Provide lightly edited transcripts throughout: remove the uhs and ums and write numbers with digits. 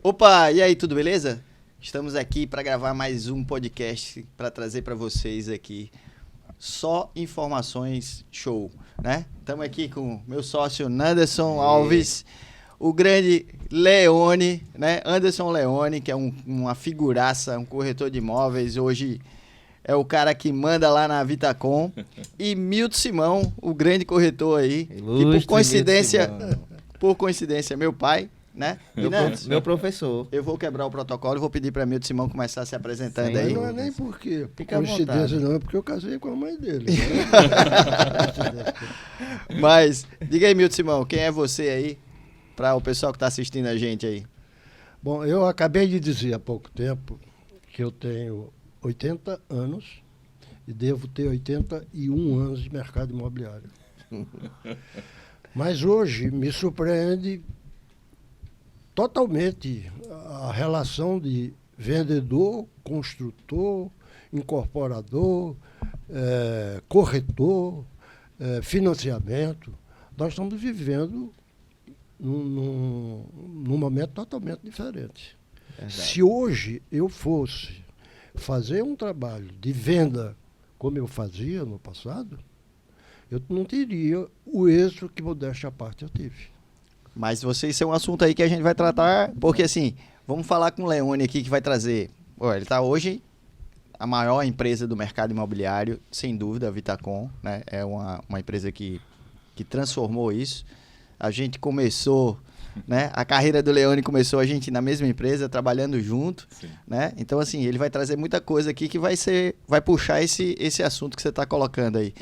Opa, e aí, tudo beleza? Estamos aqui para gravar mais um podcast para trazer para vocês aqui só informações show, né? Estamos aqui com meu sócio Nanderson Alves, o grande Leone, né? Anderson Leone, que é uma figuraça, um corretor de imóveis, hoje é o cara que manda lá na Vitacom, e Milton Simão, o grande corretor aí, Ilustre, que por coincidência, meu pai, né? Meu professor. Eu vou quebrar o protocolo e vou pedir para Milton Simão começar se apresentando aí. Não é nem porque Fica coincidência, não, é porque eu casei com a mãe dele. Né? Mas, diga aí, Milton Simão, quem é você aí, para o pessoal que está assistindo a gente aí? Bom, eu acabei de dizer há pouco tempo que eu tenho 80 anos e devo ter 81 anos de mercado imobiliário. Mas hoje me surpreende totalmente a relação de vendedor, construtor, incorporador, corretor, financiamento. Nós estamos vivendo num momento totalmente diferente. Verdade. Se hoje eu fosse fazer um trabalho de venda como eu fazia no passado, eu não teria o êxito que, modéstia à parte, eu tive. Mas isso é um assunto aí que a gente vai tratar, porque assim, vamos falar com o Leone aqui que vai trazer. Ele está hoje a maior empresa do mercado imobiliário, sem dúvida, a Vitacom, né? É uma empresa que transformou isso. A gente começou, né? A carreira do Leone começou a gente na mesma empresa, trabalhando junto, né? Então assim, ele vai trazer muita coisa aqui que vai puxar esse assunto que você está colocando aí.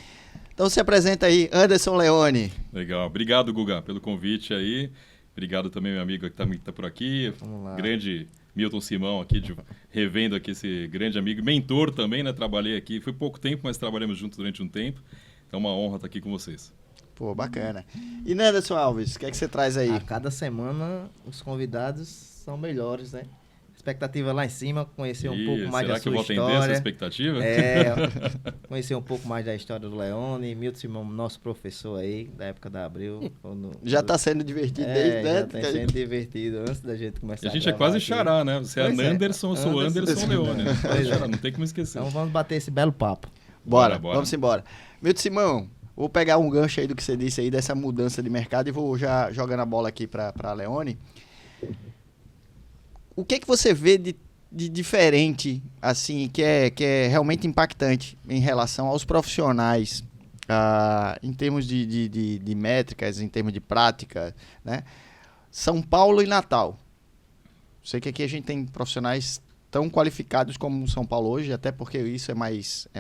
Então se apresenta aí, Anderson Leone. Legal, obrigado, Guga, pelo convite aí. Obrigado também, meu amigo que tá por aqui. Grande Milton Simão aqui, revendo aqui esse grande amigo. Mentor também, né? Trabalhei aqui, foi pouco tempo, mas trabalhamos juntos durante um tempo. Então é uma honra estar aqui com vocês. Pô, bacana. E Nanderson Alves, o que é que você traz aí? A cada semana os convidados são melhores, né? Expectativa lá em cima, conhecer um pouco mais da sua história. Será que eu vou atender essa expectativa? Conhecer um pouco mais da história do Leone, Milton Simão, nosso professor aí, da época da Abril. Já está sendo divertido desde, né? Já está sendo divertido antes da gente começar a gente é quase aqui. Xará, né? Você é Nanderson, eu sou Anderson Leone. Né? Não tem como esquecer. Então vamos bater esse belo papo. Bora. Vamos embora. Milton Simão, vou pegar um gancho aí do que você disse aí, dessa mudança de mercado, e vou já jogando a bola aqui para a Leone. O que é que você vê de diferente, assim, que é realmente impactante em relação aos profissionais, em termos de métricas, em termos de prática, né? São Paulo e Natal. Sei que aqui a gente tem profissionais tão qualificados como São Paulo hoje, até porque isso é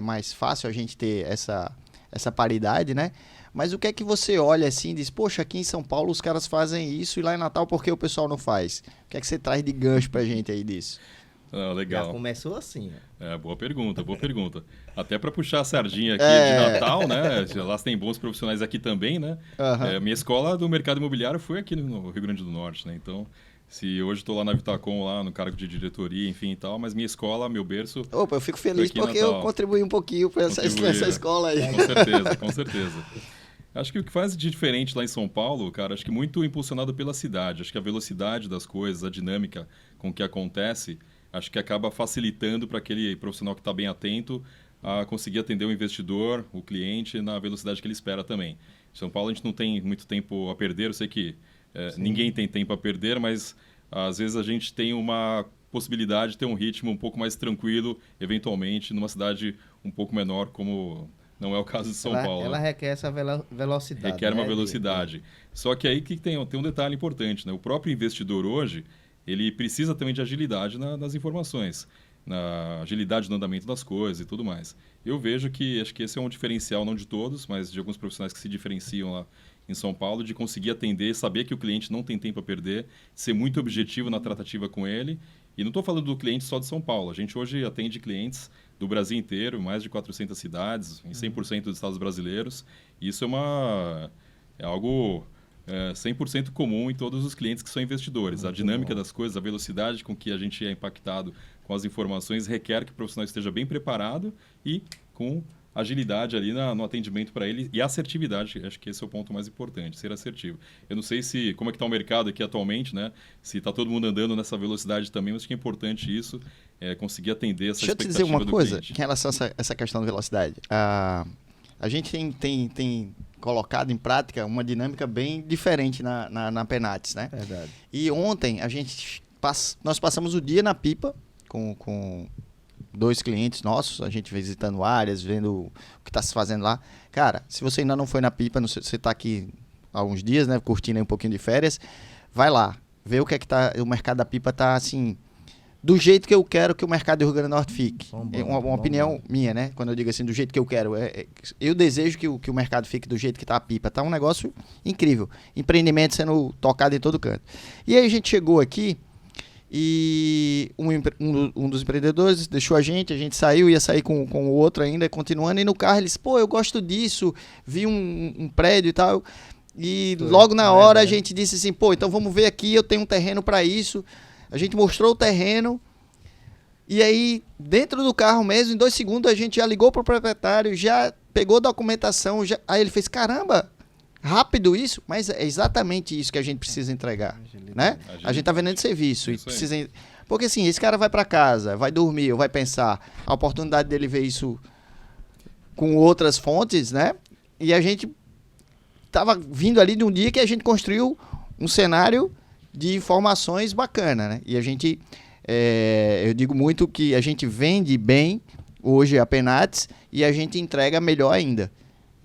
mais fácil a gente ter essa paridade, né? Mas o que é que você olha assim e diz, poxa, aqui em São Paulo os caras fazem isso e lá em Natal por que o pessoal não faz? O que é que você traz de gancho pra gente aí disso? Legal. Já começou assim, né? Boa pergunta. Até para puxar a sardinha aqui de Natal, né? Lá tem bons profissionais aqui também, né? Uhum. Minha escola do mercado imobiliário foi aqui no Rio Grande do Norte, né? Então, se hoje estou lá na Vitacom, lá no cargo de diretoria, enfim e tal, mas minha escola, meu berço... Opa, eu fico feliz porque eu contribuí um pouquinho para essa escola aí. Com certeza. Acho que o que faz de diferente lá em São Paulo, cara, acho que muito impulsionado pela cidade. Acho que a velocidade das coisas, a dinâmica com que acontece, acho que acaba facilitando para aquele profissional que está bem atento a conseguir atender o investidor, o cliente, na velocidade que ele espera também. Em São Paulo a gente não tem muito tempo a perder, eu sei que ninguém tem tempo a perder, mas às vezes a gente tem uma possibilidade de ter um ritmo um pouco mais tranquilo, eventualmente, numa cidade um pouco menor como... Não é o caso de São Paulo. Ela requer essa velocidade. Requer uma velocidade. Só que aí que tem um detalhe importante, né? O próprio investidor hoje, ele precisa também de agilidade nas informações, na agilidade no andamento das coisas e tudo mais. Eu vejo que, acho que esse é um diferencial, não de todos, mas de alguns profissionais que se diferenciam lá em São Paulo, de conseguir atender, saber que o cliente não tem tempo a perder, ser muito objetivo na tratativa com ele. E não estou falando do cliente só de São Paulo. A gente hoje atende clientes do Brasil inteiro, mais de 400 cidades, em 100% dos estados brasileiros. Isso é algo 100% comum em todos os clientes que são investidores. A dinâmica das coisas, a velocidade com que a gente é impactado com as informações requer que o profissional esteja bem preparado e com agilidade ali no atendimento para ele e assertividade. Acho que esse é o ponto mais importante, ser assertivo. Eu não sei como é que está o mercado aqui atualmente, né? Se está todo mundo andando nessa velocidade também, mas acho que é importante isso, conseguir atender essa expectativa do cliente. Deixa eu te dizer uma coisa em relação a essa questão da velocidade. A gente tem colocado em prática uma dinâmica bem diferente na Penates, né? Verdade. E ontem nós passamos o dia na Pipa com 2 clientes nossos, a gente visitando áreas, vendo o que está se fazendo lá. Cara, se você ainda não foi na Pipa, não sei, você está aqui há uns dias, né, curtindo aí um pouquinho de férias, vai lá, vê o que é que tá, o mercado da Pipa tá assim, do jeito que eu quero que o mercado do Rio Grande do Norte fique. É uma opinião minha, né? Quando eu digo assim, do jeito que eu quero. Eu desejo que o mercado fique do jeito que tá a Pipa. Tá um negócio incrível. Empreendimento sendo tocado em todo canto. E aí a gente chegou aqui e um dos empreendedores deixou a gente saiu, ia sair com o outro ainda, continuando, e no carro ele disse, pô, eu gosto disso, vi um prédio e tal, e logo na hora a gente disse assim, pô, então vamos ver aqui, eu tenho um terreno para isso. A gente mostrou o terreno, e aí dentro do carro mesmo, em 2 segundos a gente já ligou pro proprietário, já pegou documentação, aí ele fez, caramba, rápido isso, mas é exatamente isso que a gente precisa entregar, né? A gente tá vendendo serviço e precisa, porque assim, esse cara vai para casa, vai dormir, ou vai pensar, a oportunidade dele ver isso com outras fontes, né? E a gente tava vindo ali de um dia que a gente construiu um cenário de informações bacana, né? E a gente, eu digo muito que a gente vende bem hoje a Penates e a gente entrega melhor ainda.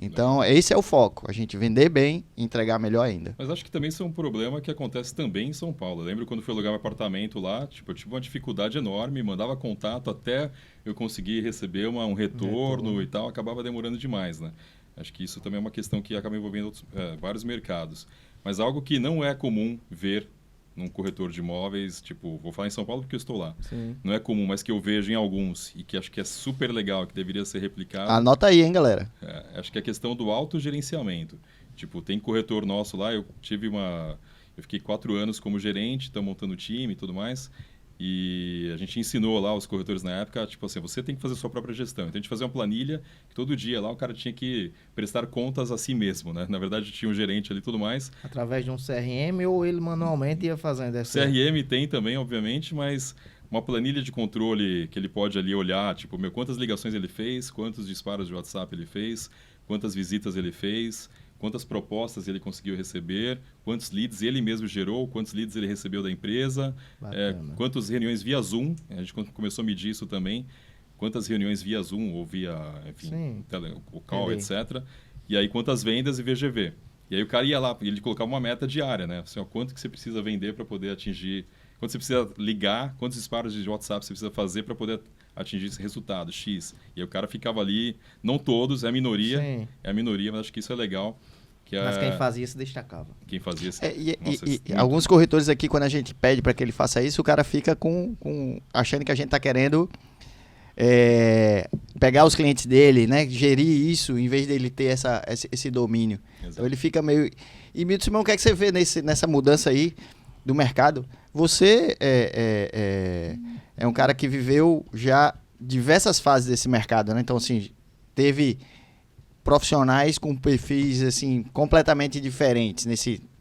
Então, esse é o foco, a gente vender bem e entregar melhor ainda. Mas acho que também isso é um problema que acontece também em São Paulo. Eu lembro quando fui alugar um apartamento lá, eu tive uma dificuldade enorme, mandava contato até eu conseguir receber um retorno e tal, acabava demorando demais, né? Acho que isso também é uma questão que acaba envolvendo vários mercados. Mas algo que não é comum ver num corretor de imóveis, vou falar em São Paulo porque eu estou lá. Sim. Não é comum, mas que eu vejo em alguns e que acho que é super legal, que deveria ser replicado. Anota aí, hein, galera. Acho que é a questão do autogerenciamento. Tem corretor nosso lá, eu fiquei 4 anos como gerente, estou montando time e tudo mais. E a gente ensinou lá os corretores na época, você tem que fazer a sua própria gestão. Então a gente fazia uma planilha que todo dia lá o cara tinha que prestar contas a si mesmo, né? Na verdade tinha um gerente ali e tudo mais. Através de um CRM ou ele manualmente ia fazendo essa... CRM tem também, obviamente, mas uma planilha de controle que ele pode ali olhar, quantas ligações ele fez, quantos disparos de WhatsApp ele fez, quantas visitas ele fez, quantas propostas ele conseguiu receber, quantos leads ele mesmo gerou, quantos leads ele recebeu da empresa, quantas reuniões via Zoom, a gente começou a medir isso também, quantas reuniões via Zoom ou via, enfim, o call, etc. E aí quantas vendas e VGV. E aí o cara ia lá, ele colocava uma meta diária, né? Assim, quanto que você precisa vender para poder atingir, quanto você precisa ligar, quantos disparos de WhatsApp você precisa fazer para poder atingir esse resultado, X. E aí o cara ficava ali, não todos, é a minoria, mas acho que isso é legal. Mas quem fazia se destacava. Quem fazia isso. Alguns corretores aqui, quando a gente pede para que ele faça isso, o cara fica achando que a gente está querendo pegar os clientes dele, né? Gerir isso, em vez dele ter esse domínio. Exato. Então ele fica meio... E Milton Simão, o que é que você vê nessa mudança aí do mercado? Você é um cara que viveu já diversas fases desse mercado, né? Então, assim, teve profissionais com perfis assim completamente diferentes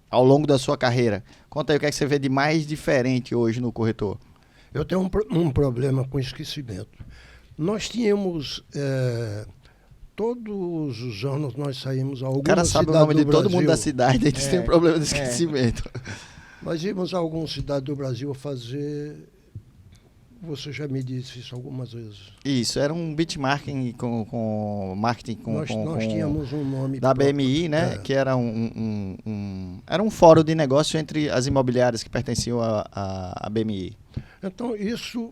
ao longo da sua carreira. Conta aí o que é que você vê de mais diferente hoje no corretor. Eu tenho um problema com esquecimento. Nós tínhamos todos os anos nós saímos a alguma cidade do Brasil. O cara sabe o nome de todo mundo da cidade, eles têm problema de esquecimento. Nós íamos a alguma cidade do Brasil fazer... Você já me disse isso algumas vezes. Isso, era um benchmarking com marketing nós tínhamos um nome da BMI, né? Que era era um fórum de negócio entre as imobiliárias que pertenciam à BMI. Então, isso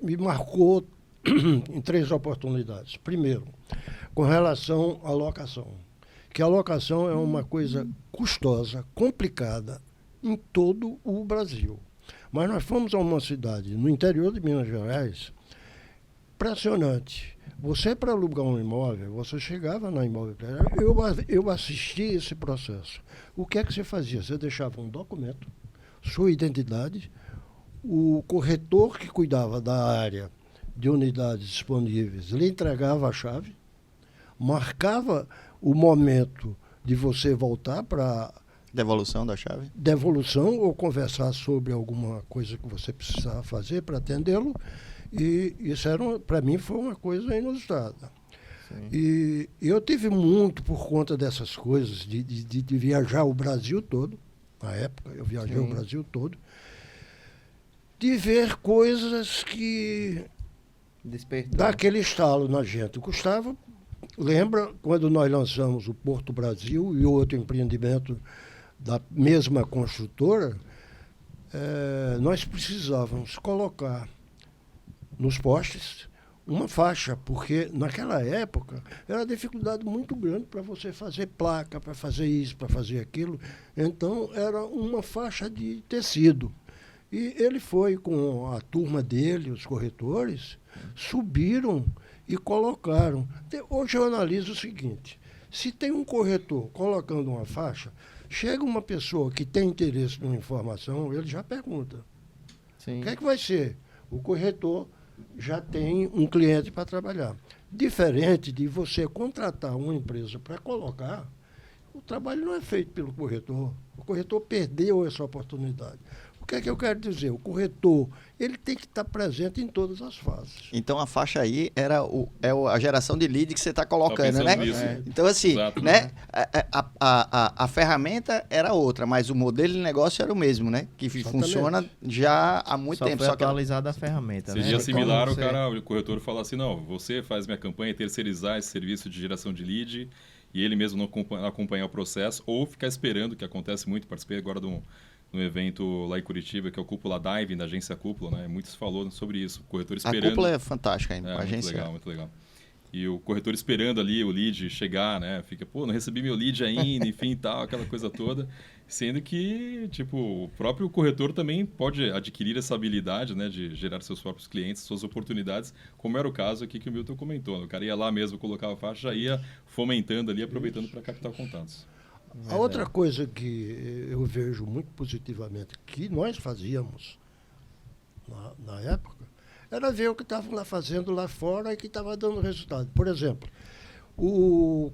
me marcou em 3 oportunidades. Primeiro, com relação à locação. Que a locação é uma coisa custosa, complicada em todo o Brasil. Mas nós fomos a uma cidade no interior de Minas Gerais, impressionante. Você, para alugar um imóvel, você chegava na imobiliária, eu assisti esse processo. O que é que você fazia? Você deixava um documento, sua identidade, o corretor que cuidava da área de unidades disponíveis lhe entregava a chave, marcava o momento de você voltar para Devolução da chave? devolução ou conversar sobre alguma coisa que você precisava fazer para atendê-lo. E isso para mim foi uma coisa inusitada. Sim. E eu tive muito por conta dessas coisas, de viajar o Brasil todo. Na época, eu viajei o Brasil todo. De ver coisas que Despertou. dá aquele estalo na gente. O Gustavo lembra quando nós lançamos o Porto Brasil e outro empreendimento da mesma construtora, nós precisávamos colocar nos postes uma faixa, porque naquela época era uma dificuldade muito grande para você fazer placa, para fazer isso, para fazer aquilo. Então era uma faixa de tecido. E ele foi com a turma dele, os corretores, subiram e colocaram. Hoje eu analiso o seguinte: se tem um corretor colocando uma faixa, chega uma pessoa que tem interesse numa informação, ele já pergunta. Sim. O que é que vai ser? O corretor já tem um cliente para trabalhar. Diferente de você contratar uma empresa para colocar, o trabalho não é feito pelo corretor. O corretor perdeu essa oportunidade. O que é que eu quero dizer? O corretor, ele tem que estar presente em todas as fases. Então a faixa aí era a geração de lead que você está colocando, Tava né? pensando nisso. Então, assim, Exato. né? A ferramenta era outra, mas o modelo de negócio era o mesmo, né? Que Exatamente. funciona já há muito Só tempo. foi Só que atualizada a ferramenta. Seria né? similar Como o corretor falar assim, não, você faz minha campanha, terceirizar esse serviço de geração de lead e ele mesmo não acompanhar o processo ou ficar esperando, que acontece muito. Participei agora de um evento lá em Curitiba, que é o Cúpula Diving, da agência Cúpula, né? Muitos falou sobre isso, o corretor esperando. a cúpula é fantástica ainda, a Muito agência. legal, muito legal. E o corretor esperando ali o lead chegar, né? Fica, pô, não recebi meu lead ainda, enfim, tal, aquela coisa toda. Sendo que, tipo, o próprio corretor também pode adquirir essa habilidade, né? De gerar seus próprios clientes, suas oportunidades, como era o caso aqui que o Milton comentou. Né? O cara ia lá mesmo, colocava a faixa, já ia fomentando ali, aproveitando para captar contatos. A outra coisa que eu vejo muito positivamente, que nós fazíamos na época, era ver o que estavam lá fazendo lá fora e que estava dando resultado. Por exemplo, o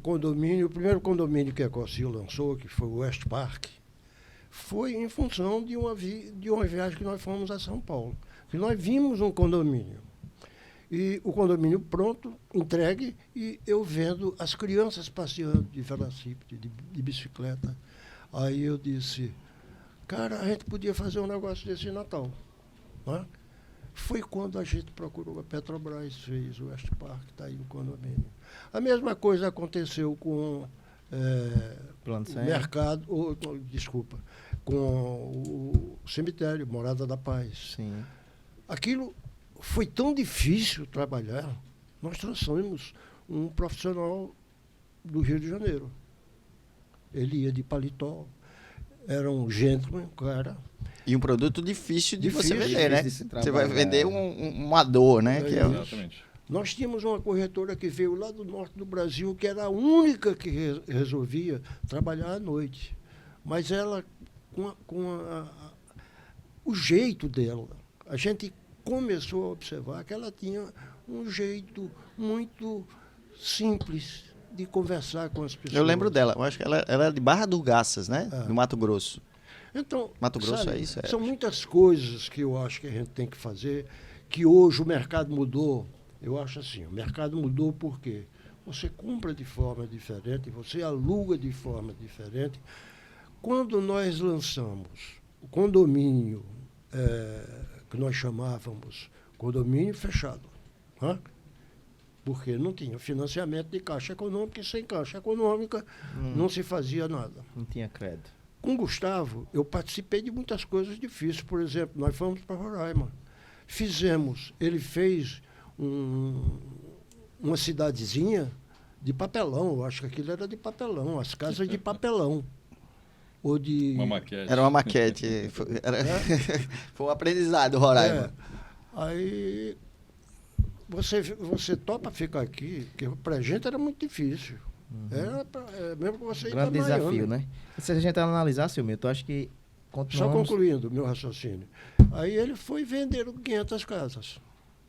primeiro condomínio que a Ecocil lançou, que foi o West Park, foi em função de uma viagem que nós fomos a São Paulo. Que nós vimos um condomínio. E o condomínio pronto, entregue, e eu vendo as crianças passeando de velocípede, de bicicleta. Aí eu disse, cara, a gente podia fazer um negócio desse em Natal. Né? Foi quando a gente procurou a Petrobras, fez o West Park, está aí o condomínio. A mesma coisa aconteceu com o mercado, com o cemitério, Morada da Paz. Sim. Aquilo foi tão difícil trabalhar, nós trouxemos um profissional do Rio de Janeiro. Ele ia de paletó, era um gentleman, cara. E um produto difícil de você Difícil, vender, né? difícil de se Você vai trabalhar. vender uma dor, né? Que é Exatamente. Nós tínhamos uma corretora que veio lá do norte do Brasil, que era a única que resolvia trabalhar à noite. Mas ela, o jeito dela, a gente começou a observar que ela tinha um jeito muito simples de conversar com as pessoas. Eu lembro dela, eu acho que ela era de Barra do Garças, né? É. No Mato Grosso. Então, Mato Grosso sabe, é isso? É. são muitas coisas que eu acho que a gente tem que fazer, que hoje o mercado mudou. Eu acho assim, o mercado mudou porque você compra de forma diferente, você aluga de forma diferente. Quando nós lançamos o condomínio, que nós chamávamos condomínio fechado, né? Porque não tinha financiamento de caixa econômica, e sem caixa econômica não se fazia nada. Não tinha crédito. Com o Gustavo, eu participei de muitas coisas difíceis. Por exemplo, nós fomos para Roraima. Ele fez uma cidadezinha de papelão. Eu acho que aquilo era de papelão, as casas de papelão. Ou de... Uma maquete. Era uma maquete. Foi um aprendizado, Roraima. Aí você topa ficar aqui, que para a gente era muito difícil. Era mesmo que você ir Grande pra Miami. desafio, né? Se a gente analisar, seu Milton, eu acho que Só continuamos... concluindo o meu raciocínio. Aí ele foi vender 500 casas.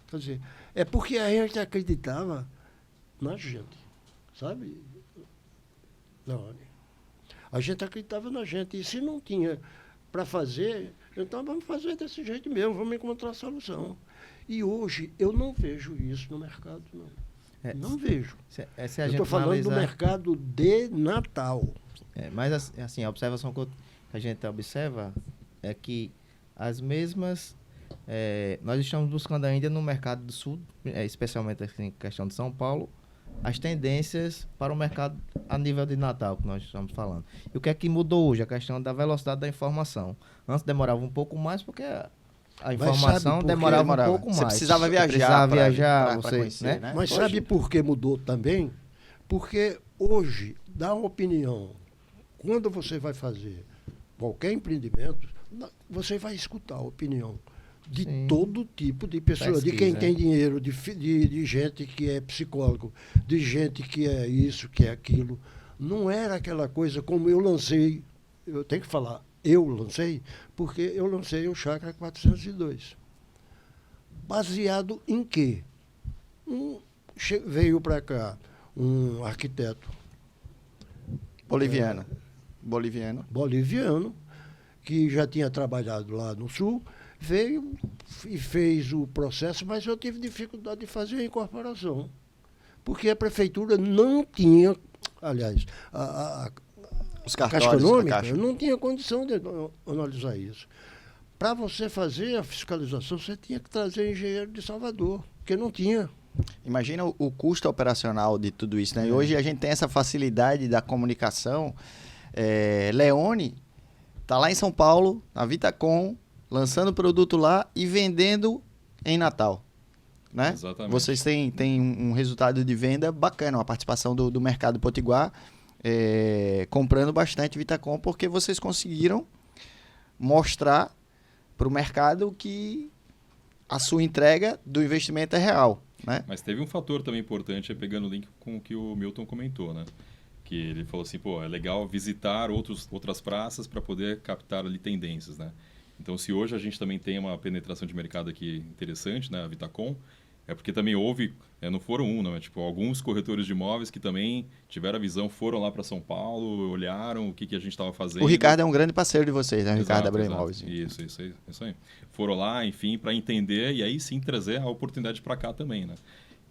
Quer dizer, é porque a gente acreditava na gente. sabe? Leone. A gente acreditava na gente. E se não tinha para fazer, então vamos fazer desse jeito mesmo, vamos encontrar a solução. E hoje eu não vejo isso no mercado, não. Não vejo. Se a Eu gente estou falando do analisar- mercado de Natal. Mas assim, a observação que a gente observa é que as mesmas... nós estamos buscando ainda no mercado do Sul, especialmente em questão de São Paulo, as tendências para o mercado a nível de Natal, que nós estamos falando. E o que é que mudou hoje? A questão da velocidade da informação. Antes demorava um pouco mais, porque a informação sabe por quê? demorava um pouco mais. Você precisava viajar. Precisava pra viajar, você, conhecer, né? Mas Hoje- sabe por que mudou também? Porque hoje, dá uma opinião. Quando você vai fazer qualquer empreendimento, você vai escutar a opinião de Sim. todo tipo de pessoa, de quem Pesquisa, tem dinheiro, de gente que é psicólogo, de gente que é isso, que é aquilo. Não era aquela coisa como eu lancei, eu tenho que falar, eu lancei, porque eu lancei o Chácara 402. Baseado em quê? Veio para cá um arquiteto Boliviano. boliviano, que já tinha trabalhado lá no Sul, veio e fez o processo, mas eu tive dificuldade de fazer a incorporação. Porque a prefeitura não tinha, aliás, Os a Caixa cartórios da Econômica Caixa. não tinha condição de analisar isso. Para você fazer a fiscalização, você tinha que trazer engenheiro de Salvador, porque não tinha. Imagina o custo operacional de tudo isso, né? E hoje a gente tem essa facilidade da comunicação. Leone está lá em São Paulo, na Vitacom, lançando produto lá e vendendo em Natal, né? Exatamente. Vocês têm um resultado de venda bacana, uma participação do mercado potiguar, comprando bastante Vitacom, porque vocês conseguiram mostrar para o mercado que a sua entrega do investimento é real, né? Mas teve um fator também importante, pegando o link com o que o Milton comentou, né? Que ele falou assim, pô, é legal visitar outras praças para poder captar ali tendências, né? Então, se hoje a gente também tem uma penetração de mercado aqui interessante, né? A Vitacom, é porque também houve, não foram não é? Tipo, alguns corretores de imóveis que também tiveram a visão, foram lá para São Paulo, olharam o que a gente estava fazendo. O Ricardo é um grande parceiro de vocês, né? O Ricardo Exato, Abreu exato. Imóveis. Isso aí. Foram lá, enfim, para entender e aí sim trazer a oportunidade para cá também, né?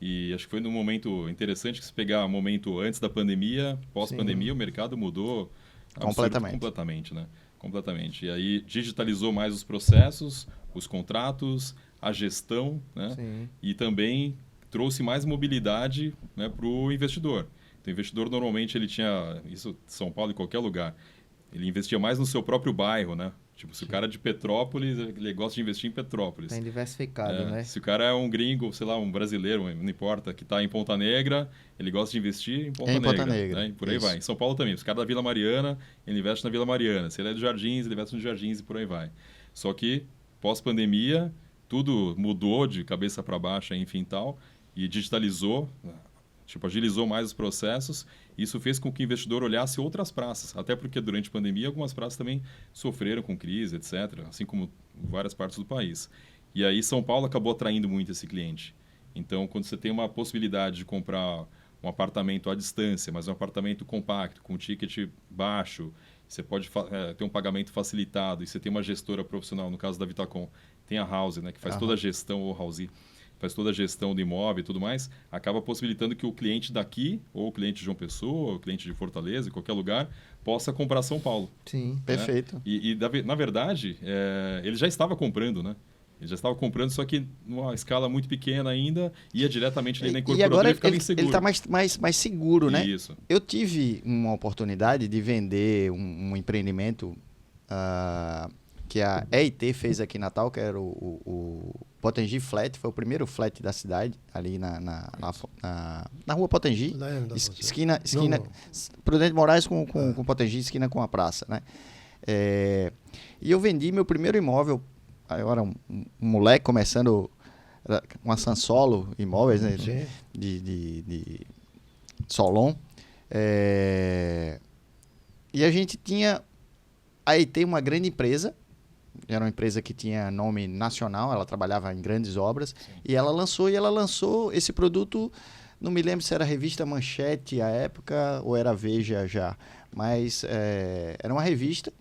E acho que foi num momento interessante que se pegar o momento antes da pandemia, pós-pandemia, o mercado mudou completamente, né? Completamente. E aí digitalizou mais os processos, os contratos, a gestão, né? Sim. E também trouxe mais mobilidade, né, para o investidor. Então, o investidor normalmente ele tinha, isso em São Paulo, em qualquer lugar, ele investia mais no seu próprio bairro, né? Tipo, se o cara é de Petrópolis, ele gosta de investir em Petrópolis. Tem diversificado, né? Se o cara é um gringo, sei lá, um brasileiro, não importa, que está em Ponta Negra, ele gosta de investir em Ponta Negra. Né? E por aí vai. Em São Paulo também. Se o cara é da Vila Mariana, ele investe na Vila Mariana. Se ele é dos Jardins, ele investe nos Jardins e por aí vai. Só que, pós-pandemia, tudo mudou de cabeça para baixo, enfim tal, e digitalizou, tipo, agilizou mais os processos. Isso fez com que o investidor olhasse outras praças, até porque durante a pandemia algumas praças também sofreram com crise, etc., assim como várias partes do país. E aí São Paulo acabou atraindo muito esse cliente. Então, quando você tem uma possibilidade de comprar um apartamento à distância, mas um apartamento compacto, com um ticket baixo, você pode ter um pagamento facilitado e você tem uma gestora profissional, no caso da Vitacom, tem a House, né, que faz toda a gestão, ou House, faz toda a gestão do imóvel e tudo mais, acaba possibilitando que o cliente daqui, ou o cliente de João Pessoa, ou o cliente de Fortaleza, em qualquer lugar, possa comprar São Paulo. Sim. Perfeito. Né? E na verdade, ele já estava comprando, né? Ele já estava comprando, só que numa escala muito pequena ainda, ia diretamente ali na incorporadora e agora e ficava ele inseguro. está mais seguro, né? Isso. Eu tive uma oportunidade de vender um empreendimento que a EIT fez aqui em Natal, que era o Potengi Flat, foi o primeiro flat da cidade, ali na rua Potengi, esquina Prudente Moraes com Potengi, esquina com a praça, né? E eu vendi meu primeiro imóvel, eu era um moleque começando com a Sansolo Imóveis, né? De Solon. E a gente tinha a EIT, uma grande empresa, era uma empresa que tinha nome nacional, ela trabalhava em grandes obras, e ela lançou esse produto não me lembro se era a revista Manchete à época ou era a Veja já, mas era uma revista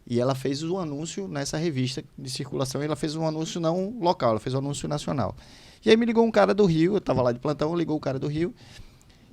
e ela fez um anúncio nessa revista de circulação e ela fez um anúncio não local, ela fez um anúncio nacional. E aí me ligou um cara do Rio, eu estava lá de plantão, ligou o cara do Rio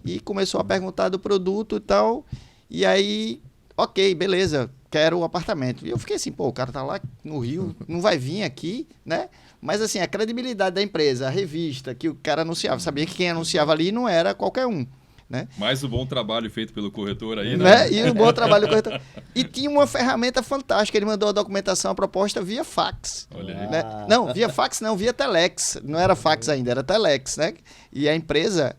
e começou a perguntar do produto e tal, e aí, ok, beleza, quero o apartamento. E eu fiquei assim, pô, o cara tá lá no Rio, não vai vir aqui, né? Mas assim, a credibilidade da empresa, a revista que o cara anunciava, sabia que quem anunciava ali não era qualquer um, né? Mais o bom trabalho feito pelo corretor aí, né? E o bom trabalho do corretor. E tinha uma ferramenta fantástica, ele mandou a documentação, a proposta via fax. Olha aí. Né? Não, via fax não, via telex. Não era fax ainda, era telex, né? E a empresa,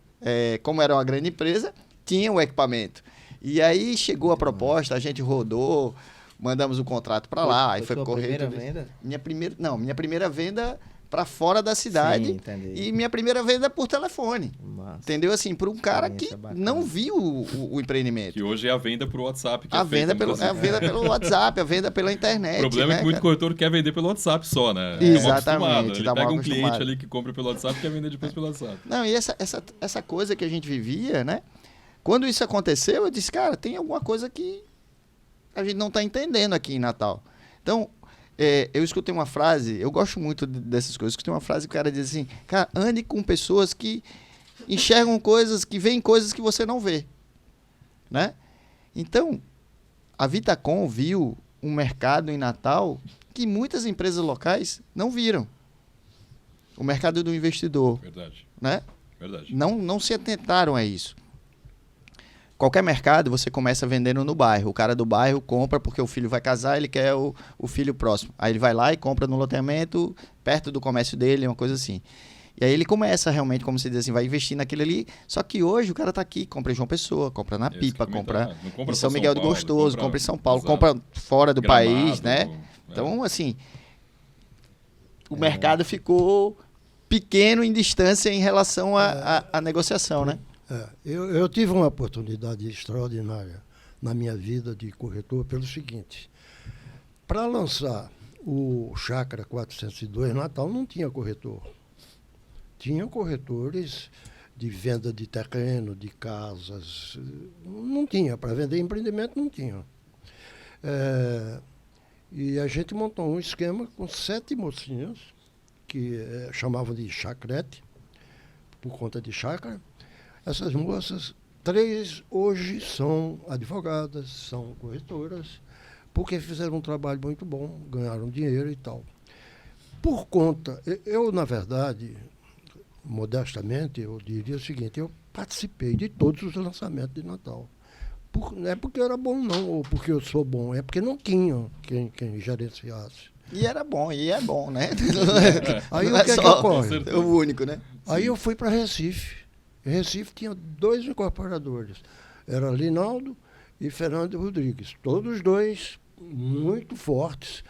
como era uma grande empresa, tinha o equipamento. E aí chegou a proposta, a gente rodou, mandamos o contrato para lá, aí foi correr. Primeira venda? Minha primeira venda para fora da cidade. Sim, entendi. E minha primeira venda por telefone. Massa. Entendeu? Assim, para um cara que Experiência bacana. não viu o empreendimento. Que hoje é a venda por WhatsApp. Que A é feita venda, muitas a venda pelo WhatsApp, a venda pela internet. O problema né, é que muito cara? corretor quer vender pelo WhatsApp só, né? Exatamente, Ele tá mal pega um acostumado. cliente ali que compra pelo WhatsApp e quer vender depois pelo WhatsApp. Não, e essa coisa que a gente vivia, né? Quando isso aconteceu, eu disse, cara, tem alguma coisa que a gente não está entendendo aqui em Natal. Então, eu escutei uma frase, eu gosto muito dessas coisas, eu escutei uma frase que o cara diz assim, cara, ande com pessoas que enxergam coisas, que veem coisas que você não vê, né? Então, a Vitacom viu um mercado em Natal que muitas empresas locais não viram. O mercado do investidor, Verdade, né? verdade. Não se atentaram a isso. Qualquer mercado, você começa vendendo no bairro. O cara do bairro compra porque o filho vai casar, ele quer o filho próximo. Aí ele vai lá e compra no loteamento, perto do comércio dele, uma coisa assim. E aí ele começa realmente, como se diz assim, vai investir naquilo ali. Só que hoje o cara tá aqui, compra em João Pessoa, compra na Pipa, compra não compra em só São Miguel do Paulo, Gostoso, compra em São Paulo, exato. compra fora do Gramado, país, né? Então, assim, o mercado ficou pequeno em distância em relação à negociação, né? Eu tive uma oportunidade extraordinária na minha vida de corretor pelo seguinte. Para lançar o Chácara 402 Natal, não tinha corretor. Tinha corretores de venda de terreno, de casas. Não tinha. Para vender empreendimento, não tinha. E a gente montou um esquema com 7 mocinhas, que chamavam de chacrete, por conta de chácara. Essas moças, 3 hoje são advogadas, são corretoras, porque fizeram um trabalho muito bom, ganharam dinheiro e tal. Por conta, eu na verdade, modestamente, eu diria o seguinte, eu participei de todos os lançamentos de Natal. Não é porque eu era bom não, ou porque eu sou bom, é porque não tinha quem gerenciasse. E era bom, e é bom, né? Aí Não o que é que só ocorre? o único, né? Aí eu fui para Recife. Em Recife tinha 2 incorporadores. Era Linaldo e Fernando Rodrigues. Todos 2 muito fortes,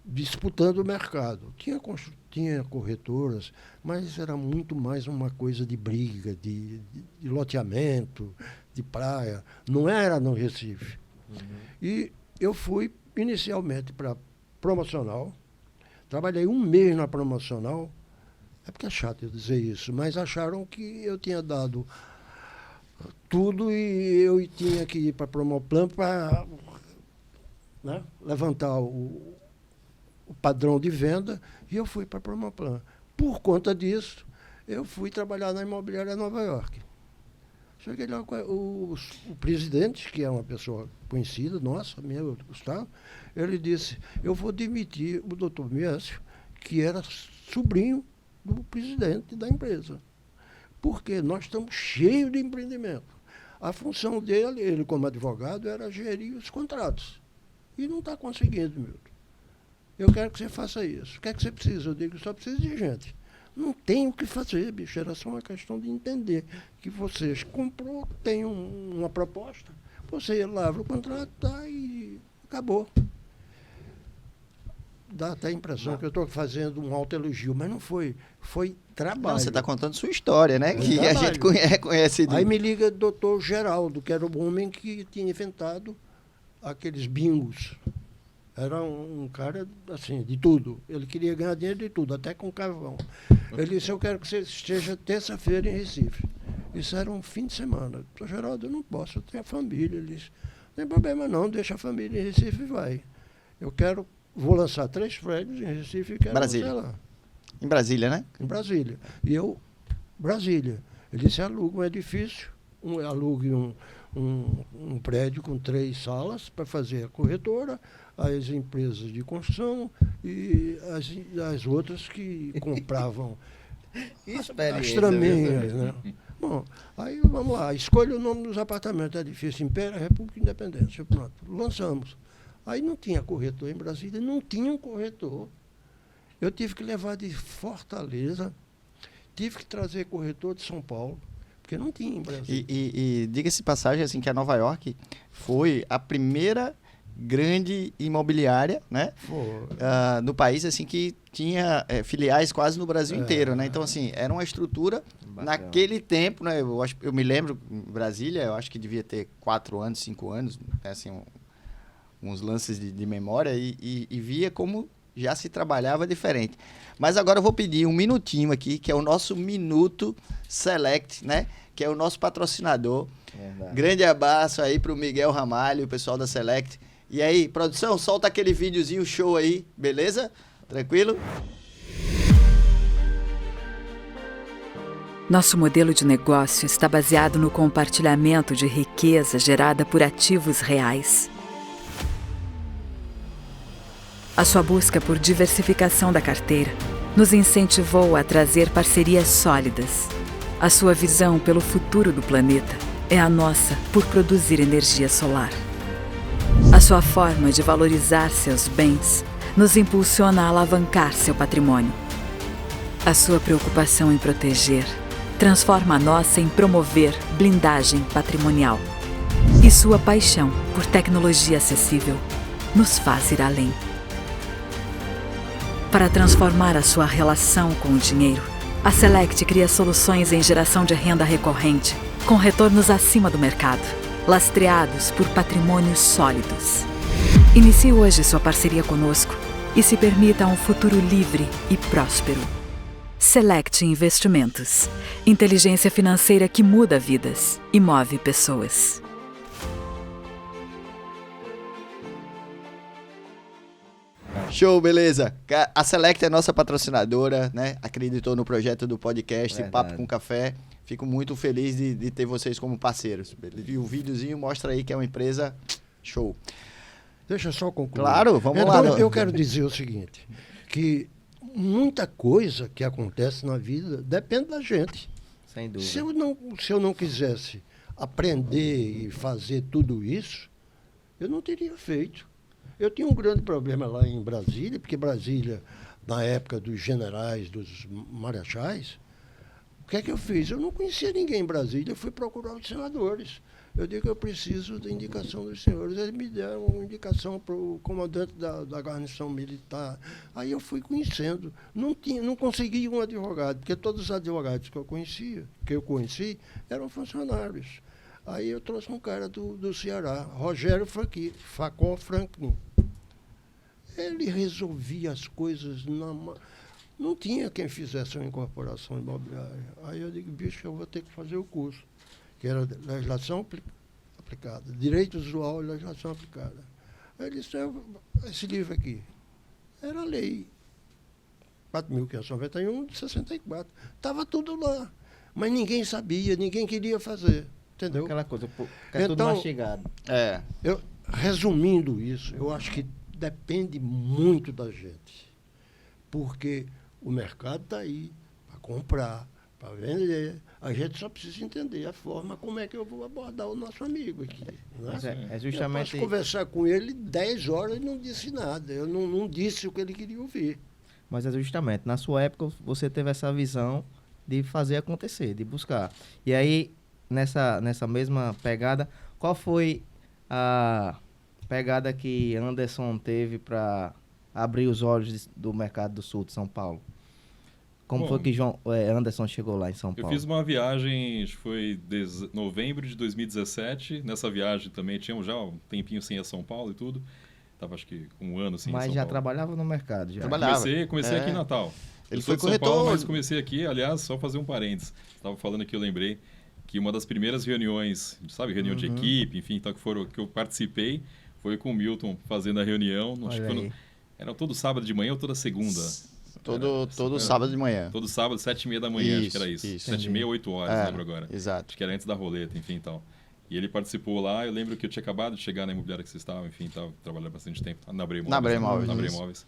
disputando o mercado. Tinha corretoras, mas era muito mais uma coisa de briga, de loteamento, de praia. Não era no Recife. E eu fui inicialmente para promocional. Trabalhei 1 mês na promocional. É porque é chato eu dizer isso, mas acharam que eu tinha dado tudo e eu tinha que ir para a Promoplan para levantar o padrão de venda, e eu fui para a Promoplan. Por conta disso, eu fui trabalhar na imobiliária Nova York. Cheguei lá com o presidente, que é uma pessoa conhecida, nossa, meu, Gustavo, ele disse, eu vou demitir o doutor Miécio, que era sobrinho do presidente da empresa. Porque nós estamos cheios de empreendimento. A função dele, ele como advogado, era gerir os contratos. E não está conseguindo, Milton. Eu quero que você faça isso. O que é que você precisa? Eu digo, só preciso de gente. Não tem o que fazer, bicho. Era só uma questão de entender que você comprou, tem uma proposta, você lavra o contrato, tá, e acabou. Dá até a impressão que eu estou fazendo um autoelogio, mas não foi. Foi trabalho. Não, você está contando sua história, né? Foi Que trabalho. a gente conhece. Aí me liga o doutor Geraldo, que era o homem que tinha inventado aqueles bingos. Era um cara, assim, de tudo. Ele queria ganhar dinheiro de tudo, até com carvão. Ele disse, eu quero que você esteja terça-feira em Recife. Isso era um fim de semana. Doutor Geraldo, eu não posso, eu tenho a família. Ele disse, não tem problema não, deixa a família em Recife e vai. Vou lançar 3 prédios em Recife e quero Brasília. lá. Em Brasília, né? Em Brasília. E Brasília. Ele disse, aluga um edifício, alugue um prédio com 3 salas para fazer a corretora, as empresas de construção e as outras que compravam as traminhas, né? Bom, aí vamos lá, escolha o nome dos apartamentos, edifício Império, República e Independência, pronto, lançamos. Aí não tinha corretor em Brasília, não tinha um corretor. Eu tive que levar de Fortaleza, tive que trazer corretor de São Paulo, porque não tinha em Brasília. E diga-se passagem, assim, que a Nova York foi a primeira grande imobiliária, né? No país, assim, que tinha filiais quase no Brasil inteiro, né? Então, assim, era uma estrutura naquele tempo, né? Eu me lembro, em Brasília, eu acho que devia ter 4 anos, 5 anos, assim, uns lances de memória e via como já se trabalhava diferente. Mas agora eu vou pedir um minutinho aqui, que é o nosso Minuto Select, né? Que é o nosso patrocinador. Verdade. Grande abraço aí pro Miguel Ramalho, o pessoal da Select. E aí, produção, solta aquele videozinho show aí, beleza? Tranquilo? Nosso modelo de negócio está baseado no compartilhamento de riqueza gerada por ativos reais. A sua busca por diversificação da carteira nos incentivou a trazer parcerias sólidas. A sua visão pelo futuro do planeta é a nossa por produzir energia solar. A sua forma de valorizar seus bens nos impulsiona a alavancar seu patrimônio. A sua preocupação em proteger transforma a nossa em promover blindagem patrimonial. E sua paixão por tecnologia acessível nos faz ir além. Para transformar a sua relação com o dinheiro, a Select cria soluções em geração de renda recorrente, com retornos acima do mercado, lastreados por patrimônios sólidos. Inicie hoje sua parceria conosco e se permita um futuro livre e próspero. Select Investimentos. Inteligência financeira que muda vidas e move pessoas. Show, beleza. A Select é nossa patrocinadora, né? Acreditou no projeto do podcast Verdade. Papo com Café. Fico muito feliz de ter vocês como parceiros. E o videozinho mostra aí que é uma empresa show. Deixa eu só concluir. Claro, vamos então, lá. Eu quero dizer o seguinte, que muita coisa que acontece na vida depende da gente. Sem dúvida. Se eu não quisesse aprender e fazer tudo isso, eu não teria feito. Eu tinha um grande problema lá em Brasília, porque Brasília, na época dos generais, dos marechais, o que é que eu fiz? Eu não conhecia ninguém em Brasília, eu fui procurar os senadores. Eu digo que eu preciso da indicação dos senhores. Eles me deram uma indicação para o comandante da guarnição militar. Aí eu fui conhecendo. Não consegui um advogado, porque todos os advogados que eu conheci, eram funcionários. Aí eu trouxe um cara do Ceará, Rogério Facó Franklin. Ele resolvia as coisas não tinha quem fizesse uma incorporação imobiliária. Aí eu digo, bicho, eu vou ter que fazer o curso, que era legislação aplicada, direito usual e legislação aplicada. Aí ele disse, esse livro aqui, era a lei 4.591 de 64. Estava tudo lá, mas ninguém sabia, ninguém queria fazer. Entendeu? Aquela coisa, é tudo mastigado. Resumindo isso, eu acho que depende muito da gente. Porque o mercado está aí para comprar, para vender. A gente só precisa entender a forma como é que eu vou abordar o nosso amigo aqui. Né? Mas é justamente... Eu posso conversar com ele 10 horas e não disse nada. Eu não disse o que ele queria ouvir. Mas é justamente, na sua época, você teve essa visão de fazer acontecer, de buscar. E aí, nessa mesma pegada, qual foi a pegada que Anderson teve para abrir os olhos do mercado do sul de São Paulo? Como foi que Anderson chegou lá em São Paulo? Eu fiz uma viagem, acho que foi novembro de 2017. Nessa viagem também tínhamos já um tempinho sem ir a São Paulo e tudo. Estava acho que um ano sem ir a São Paulo. Mas já trabalhava no mercado? Já. Trabalhava. Comecei aqui em Natal. Ele Eu sou foi de São Paulo, corretor. mas comecei aqui, aliás, só fazer um parênteses. Estava falando aqui, eu lembrei que uma das primeiras reuniões, sabe, reunião de equipe, enfim, tal, que eu participei, foi com o Milton fazendo a reunião. Acho que foi era todo sábado de manhã ou toda segunda? Todo sábado de manhã. Todo sábado, 7h30 da manhã, acho que era isso. 7h30, 8 horas, lembro agora. Exato. Acho que era antes da roleta, enfim, tal. E ele participou lá, eu lembro que eu tinha acabado de chegar na imobiliária que vocês estavam, enfim, estava trabalhando bastante tempo, na Abreu Imóveis.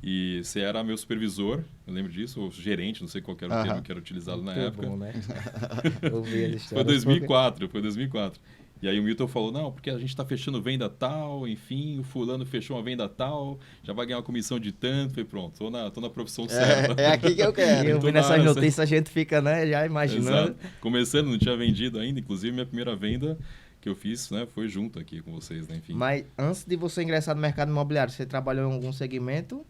E você era meu supervisor, eu lembro disso, ou gerente, não sei qual era o termo que era utilizado na época. Bom, né? Foi 2004. E aí o Milton falou, não, porque a gente está fechando venda tal, enfim, o fulano fechou uma venda tal, já vai ganhar uma comissão de tanto. Falei, pronto, tô na profissão certa. É aqui que eu quero. E eu vendo essas notícias, a gente fica, né, já imaginando. Exato. Começando, não tinha vendido ainda, inclusive minha primeira venda que eu fiz, né, foi junto aqui com vocês, né, enfim. Mas antes de você ingressar no mercado imobiliário, você trabalhou em algum segmento?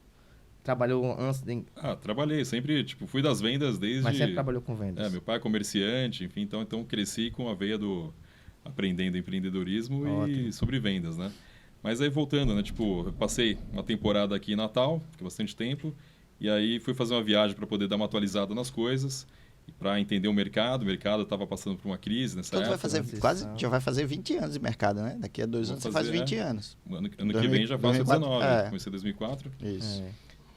Trabalhou antes de... Trabalhei, sempre, fui das vendas desde... Mas sempre trabalhou com vendas. Meu pai é comerciante, enfim, então cresci com a veia aprendendo empreendedorismo e sobre vendas, né? Mas aí voltando, né, eu passei uma temporada aqui em Natal, fiquei bastante tempo, e aí fui fazer uma viagem para poder dar uma atualizada nas coisas, para entender o mercado estava passando por uma crise nessa época. Já vai fazer 20 anos de mercado, né? Daqui a 2 anos você faz 20 anos. Ano que vem já faço 19, comecei em 2004. Isso.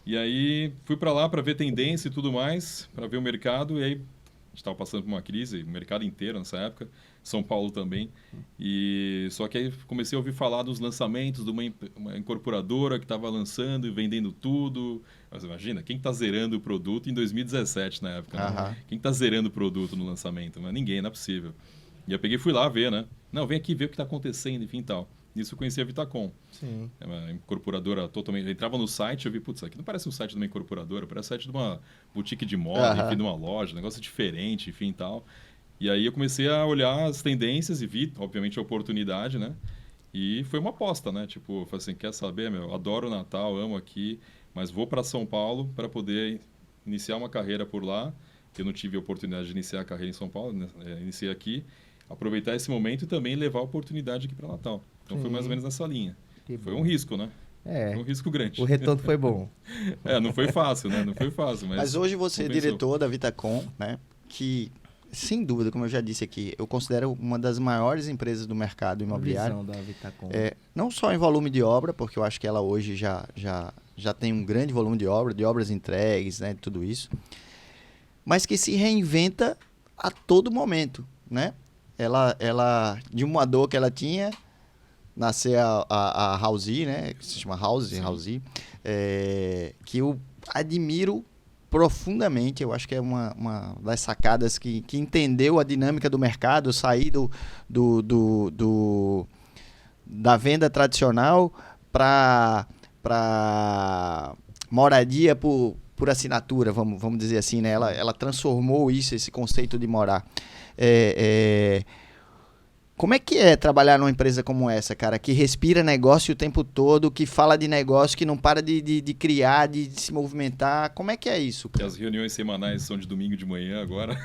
E aí fui para lá para ver tendência e tudo mais, para ver o mercado, e aí a gente estava passando por uma crise, o mercado inteiro nessa época, São Paulo também. E só que aí comecei a ouvir falar dos lançamentos de uma incorporadora que estava lançando e vendendo tudo. Mas imagina, quem está zerando o produto em 2017 na época? Né? Quem está zerando o produto no lançamento? Mas ninguém, não é possível. E eu peguei e fui lá ver, né? Não, vem aqui ver o que está acontecendo, enfim e tal. Nisso eu conheci a Vitacom. Sim. É uma incorporadora totalmente... Eu entrava no site, eu vi, putz, aqui não parece um site de uma incorporadora, parece um site de uma boutique de moda, enfim, de uma loja, um negócio diferente, enfim e tal. E aí eu comecei a olhar as tendências e vi, obviamente, a oportunidade, né? E foi uma aposta, né? Falei assim, quer saber, meu? Adoro o Natal, amo aqui, mas vou para São Paulo para poder iniciar uma carreira por lá. Eu não tive a oportunidade de iniciar a carreira em São Paulo, né? Iniciei aqui. Aproveitar esse momento e também levar a oportunidade aqui para Natal. Então foi mais ou menos nessa linha. Foi um risco, né? Foi um risco grande. O retorno foi bom. Não foi fácil, né? Não foi fácil, mas hoje você é diretor da Vitacom, né? Que, sem dúvida, como eu já disse aqui, eu considero uma das maiores empresas do mercado imobiliário. A visão da Vitacom. Não só em volume de obra, porque eu acho que ela hoje já tem um grande volume de obras entregues, né? Tudo isso. Mas que se reinventa a todo momento, né? Ela de uma dor que ela tinha, nasceu a Housey, né? Que se chama Housey, que eu admiro profundamente. Eu acho que é uma das sacadas que entendeu a dinâmica do mercado, sair da venda tradicional para moradia por assinatura, vamos dizer assim, né? Ela transformou esse conceito de morar. Como é que é trabalhar numa empresa como essa, cara? Que respira negócio o tempo todo, que fala de negócio, que não para de criar, de se movimentar. Como é que é isso? E as reuniões semanais são de domingo de manhã agora.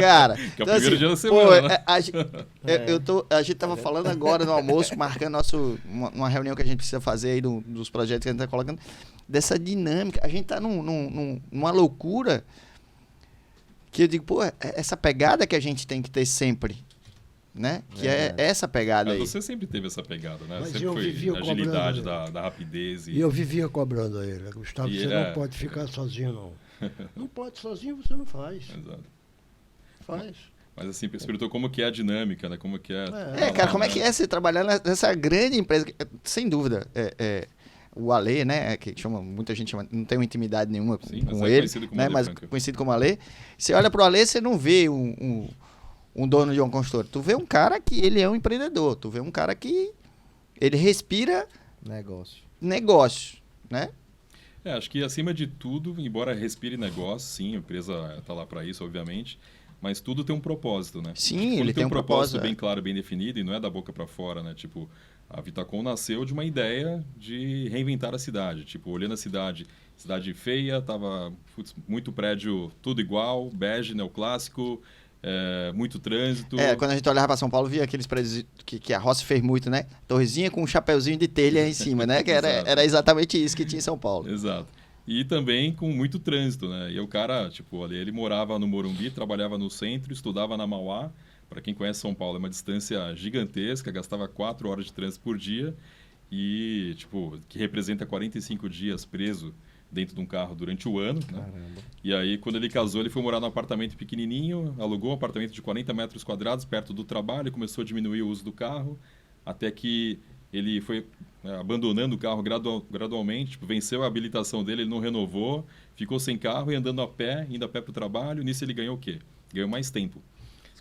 Cara. Que é o primeiro dia da semana, né? A gente tava falando agora no almoço, marcando uma reunião que a gente precisa fazer aí dos projetos que a gente tá colocando, dessa dinâmica. A gente tá numa loucura que eu digo, essa pegada que a gente tem que ter sempre, né? Que é essa pegada aí. Você sempre teve essa pegada, né? Mas sempre foi a agilidade da rapidez. E eu vivia cobrando a ele. Gustavo, você não pode ficar sozinho, não. Não pode sozinho, você não faz. Exato. Faz. Mas assim, você perguntou como que é a dinâmica, né? Como que é... cara, como é que é você trabalhar nessa grande empresa? Sem dúvida. O Ale, né? Que muita gente chama, não tem uma intimidade nenhuma com ele, né? Mas conhecido como Ale. Você olha pro Ale, você não vê um dono de uma consultora. Tu vê um cara que ele é um empreendedor. Tu vê um cara que ele respira negócio, né? Acho que acima de tudo, embora respire negócio, sim, a empresa está lá para isso, obviamente, mas tudo tem um propósito, né? Sim, ele tem um propósito bem claro, bem definido, e não é da boca para fora, né? A Vitacom nasceu de uma ideia de reinventar a cidade. Olhando a cidade feia, tava muito prédio, tudo igual, bege, neoclássico, muito trânsito. Quando a gente olhava para São Paulo, via aqueles prédios que a Rossi fez muito, né? Torrezinha com um chapeuzinho de telha em cima, né? Que era exatamente isso que tinha em São Paulo. Exato. e também com muito trânsito, né? E o cara, tipo, ali ele morava no Morumbi, trabalhava no centro, estudava na Mauá. Para quem conhece São Paulo, é uma distância gigantesca, gastava 4 horas de trânsito por dia e, tipo, que representa 45 dias preso dentro de um carro durante o ano, né? Caramba. E aí, quando ele casou, ele foi morar num apartamento pequenininho, alugou um apartamento de 40 metros quadrados perto do trabalho, começou a diminuir o uso do carro, até que ele foi abandonando o carro gradualmente, tipo, venceu a habilitação dele, ele não renovou, ficou sem carro e andando a pé, indo a pé para o trabalho. Nisso ele ganhou o quê? Ganhou mais tempo.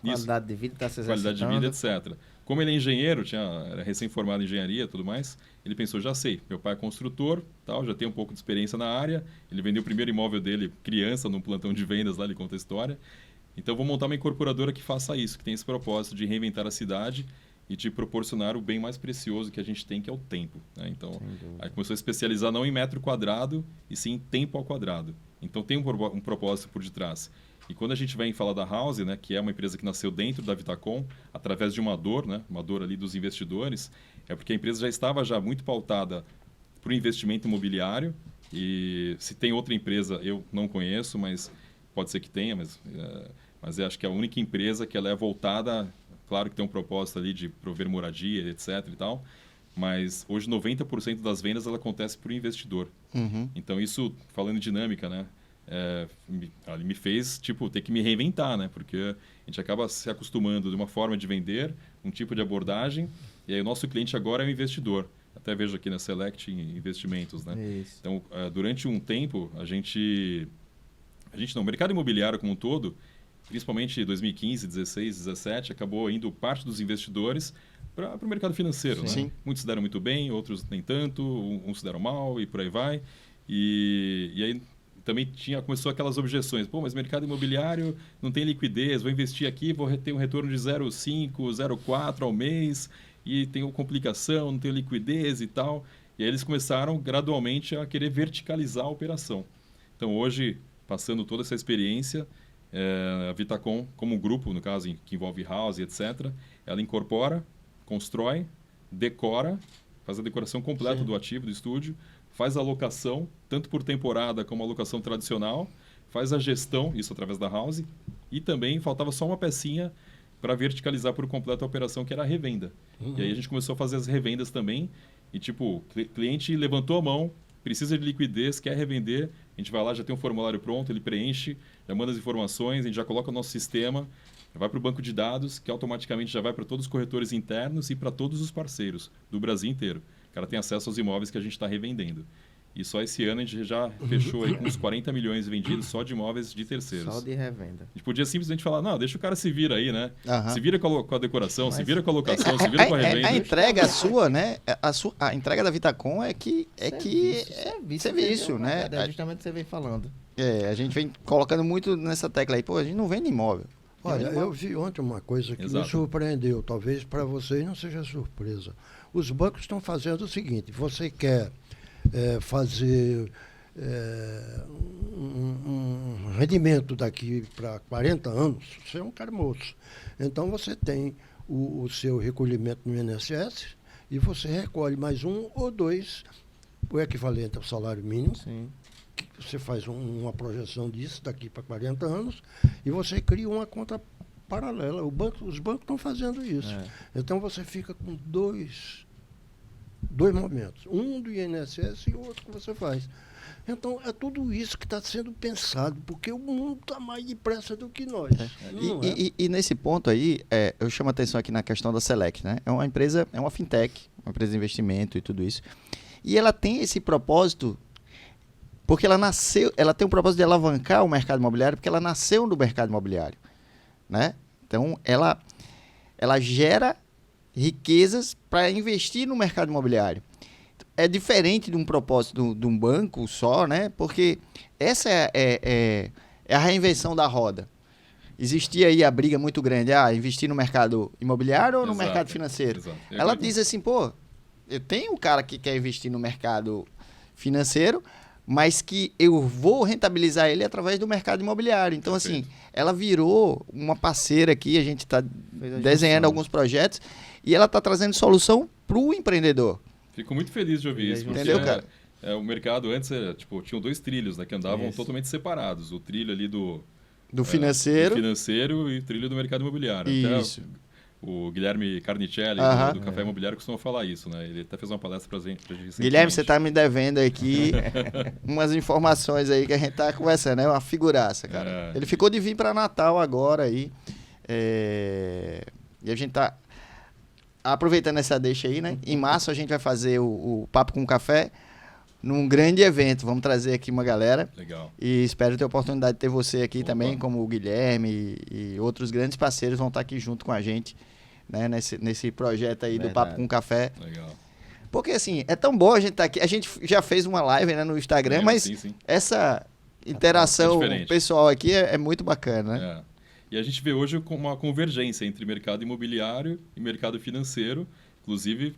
Qualidade de vida está se exercitando. Qualidade de vida, etc. Como ele é engenheiro, era recém-formado em engenharia e tudo mais, ele pensou, já sei, meu pai é construtor, tal, já tem um pouco de experiência na área, ele vendeu o primeiro imóvel dele, criança, num plantão de vendas lá, ele conta a história. Então, vou montar uma incorporadora que faça isso, que tem esse propósito de reinventar a cidade e de proporcionar o bem mais precioso que a gente tem, que é o tempo, né? Então, aí começou a especializar não em metro quadrado, e sim em tempo ao quadrado. Então, tem um propósito por detrás. E quando a gente vem falar da House, né, que é uma empresa que nasceu dentro da Vitacom, através de uma dor, né, uma dor ali dos investidores, é porque a empresa já estava muito pautada para o investimento imobiliário. E se tem outra empresa, eu não conheço, mas pode ser que tenha, mas eu acho que é a única empresa que ela é voltada, claro que tem um propósito ali de prover moradia, etc. e tal, mas hoje 90% das vendas ela acontece por investidor. Uhum. Então isso, falando em dinâmica, né? Me fez ter que me reinventar, né? Porque a gente acaba se acostumando de uma forma de vender, um tipo de abordagem, e aí o nosso cliente agora é o investidor. Até vejo aqui na Select Investimentos, né? Isso. Então, durante um tempo, o mercado imobiliário como um todo, principalmente em 2015, 16, 17, acabou indo parte dos investidores para o mercado financeiro, né? Sim. Muitos se deram muito bem, outros nem tanto, uns se deram mal e por aí vai. E aí também começou aquelas objeções. Pô, mas o mercado imobiliário não tem liquidez, vou investir aqui, vou ter um retorno de 0,5, 0,4 ao mês, e tem complicação, não tem liquidez e tal. E aí eles começaram gradualmente a querer verticalizar a operação. Então hoje, passando toda essa experiência, a Vitacom, como um grupo, no caso, que envolve house, etc., ela incorpora, constrói, decora, faz a decoração completa do ativo, do estúdio, faz a locação, tanto por temporada como a locação tradicional, faz a gestão, isso através da House, e também faltava só uma pecinha para verticalizar por completo a operação, que era a revenda. E aí a gente começou a fazer as revendas também, e cliente levantou a mão, precisa de liquidez, quer revender, a gente vai lá, já tem um formulário pronto, ele preenche, já manda as informações, a gente já coloca o nosso sistema, já vai para o banco de dados, que automaticamente já vai para todos os corretores internos e para todos os parceiros do Brasil inteiro. O cara tem acesso aos imóveis que a gente está revendendo. E só esse ano a gente já fechou aí com uns 40 milhões vendidos só de imóveis de terceiros. Só de revenda. A gente podia simplesmente falar, não, deixa o cara se vira aí, né? Aham. Se vira com a decoração, se vira com a locação, se vira com a revenda. A entrega sua, né? A entrega da Vitacom é serviço, né? É justamente o que você vem falando. A gente vem colocando muito nessa tecla aí. Pô, a gente não vende imóvel. Olha, eu vi ontem uma coisa que me surpreendeu. Talvez para vocês não seja surpresa. Os bancos estão fazendo o seguinte: você quer fazer um rendimento daqui para 40 anos, você é um cara moço. Então você tem o seu recolhimento no INSS e você recolhe mais 1 ou 2, o equivalente ao salário mínimo. Sim. Você faz uma projeção disso daqui para 40 anos e você cria uma conta paralela. Os bancos estão fazendo isso. Então você fica com dois momentos. Um do INSS e o outro que você faz. Então é tudo isso que está sendo pensado, porque o mundo está mais depressa do que nós. E nesse ponto aí, eu chamo a atenção aqui na questão da Select, né? É uma empresa, é uma fintech, uma empresa de investimento e tudo isso. E ela tem esse propósito, porque ela tem um propósito de alavancar o mercado imobiliário, porque ela nasceu no mercado imobiliário, né? Então, ela gera riquezas para investir no mercado imobiliário. É diferente de um propósito de um banco só, né? Porque essa é a reinvenção da roda. Existia aí a briga muito grande, investir no mercado imobiliário ou no mercado financeiro? Exato. Ela diz assim, pô, eu tenho um cara que quer investir no mercado financeiro, mas que eu vou rentabilizar ele através do mercado imobiliário. Então, assim, ela virou uma parceira aqui, a gente está desenhando alguns projetos, e ela está trazendo solução para o empreendedor. Fico muito feliz de ouvir isso. Entendeu, cara? o mercado antes, tinham 2 trilhos, né, que andavam totalmente separados. O trilho ali do financeiro. Do financeiro e o trilho do mercado imobiliário. Isso. Até o Guilherme Carnicelli, do Café Imobiliário, costuma falar isso, né? Ele até fez uma palestra pra gente recentemente. Guilherme, você tá me devendo aqui umas informações aí que a gente tá conversando, é uma figuraça, cara. Ele ficou de vir para Natal agora aí. E a gente tá aproveitando essa deixa aí, né? Em março a gente vai fazer o Papo com Café num grande evento. Vamos trazer aqui uma galera. Legal. E espero ter a oportunidade de ter você aqui também, como o Guilherme e outros grandes parceiros vão estar aqui junto com a gente, né? Nesse projeto aí do Papo com Café. Legal. Porque assim, é tão bom a gente estar aqui. A gente já fez uma live, né, no Instagram, mas sim. essa interação pessoal aqui é muito bacana, né? E a gente vê hoje uma convergência entre mercado imobiliário e mercado financeiro. Inclusive,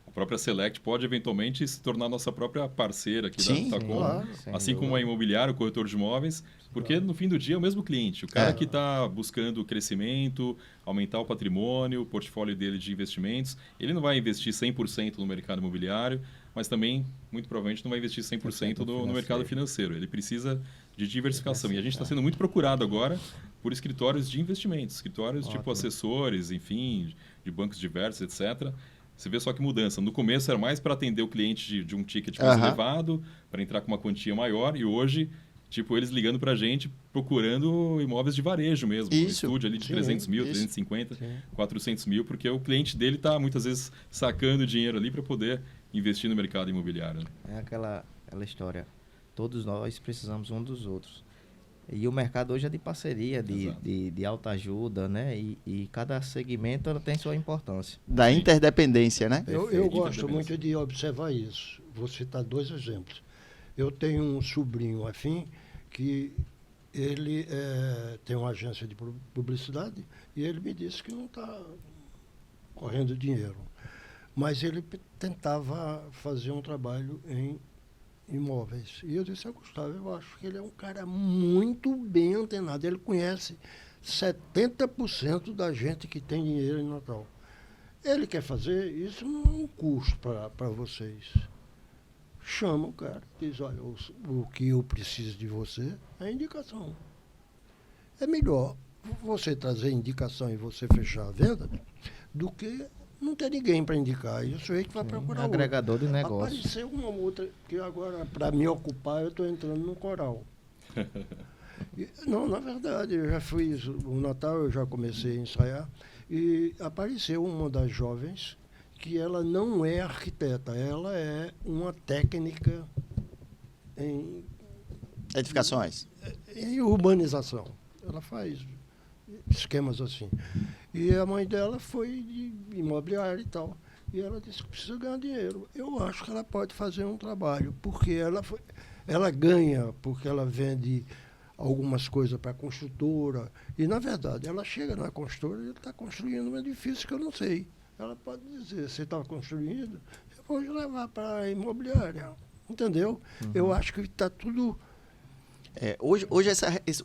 a própria Select pode eventualmente se tornar nossa própria parceira aqui da Tacom, claro, assim como a imobiliária, o corretor de imóveis, porque no fim do dia é o mesmo cliente. O cara que está buscando crescimento, aumentar o patrimônio, o portfólio dele de investimentos, ele não vai investir 100% no mercado imobiliário, mas também, muito provavelmente, não vai investir 100% no mercado financeiro. Ele precisa de diversificação. E a gente está sendo muito procurado agora por escritórios de investimentos, escritórios tipo assessores, enfim, de bancos diversos, etc. Você vê só que mudança. No começo era mais para atender o cliente de um ticket mais elevado, para entrar com uma quantia maior, e hoje, eles ligando para a gente, procurando imóveis de varejo mesmo. Isso. Um estúdio ali de 300 mil, 350, 400 mil, porque o cliente dele está, muitas vezes, sacando dinheiro ali para poder investir no mercado imobiliário. É aquela história. Todos nós precisamos um dos outros. E o mercado hoje é de parceria, de alta ajuda, né? E cada segmento tem sua importância. Da interdependência, né? Eu gosto muito de observar isso. Vou citar 2 exemplos. Eu tenho um sobrinho afim que ele tem uma agência de publicidade e ele me disse que não está correndo dinheiro. Mas ele tentava fazer um trabalho em imóveis. E eu disse, Gustavo, eu acho que ele é um cara muito bem antenado. Ele conhece 70% da gente que tem dinheiro em Natal. Ele quer fazer isso, não é um custo para vocês. Chama o cara, diz, olha, o que eu preciso de você é indicação. É melhor você trazer indicação e você fechar a venda do que não ter ninguém para indicar. E o sujeito vai procurar agregador de negócio. Apareceu uma outra que agora, para me ocupar, eu estou entrando no coral. Não, na verdade, eu já fiz o Natal, eu já comecei a ensaiar, e apareceu uma das jovens que ela não é arquiteta, ela é uma técnica em Edificações. Em urbanização. Ela faz esquemas assim. E a mãe dela foi de imobiliária e tal. E ela disse que precisa ganhar dinheiro. Eu acho que ela pode fazer um trabalho, porque ela ganha, porque ela vende algumas coisas para a construtora. E, na verdade, ela chega na construtora e está construindo um edifício que eu não sei. Ela pode dizer, você está construindo, eu vou levar para a imobiliária. Entendeu? Eu acho que está tudo... Hoje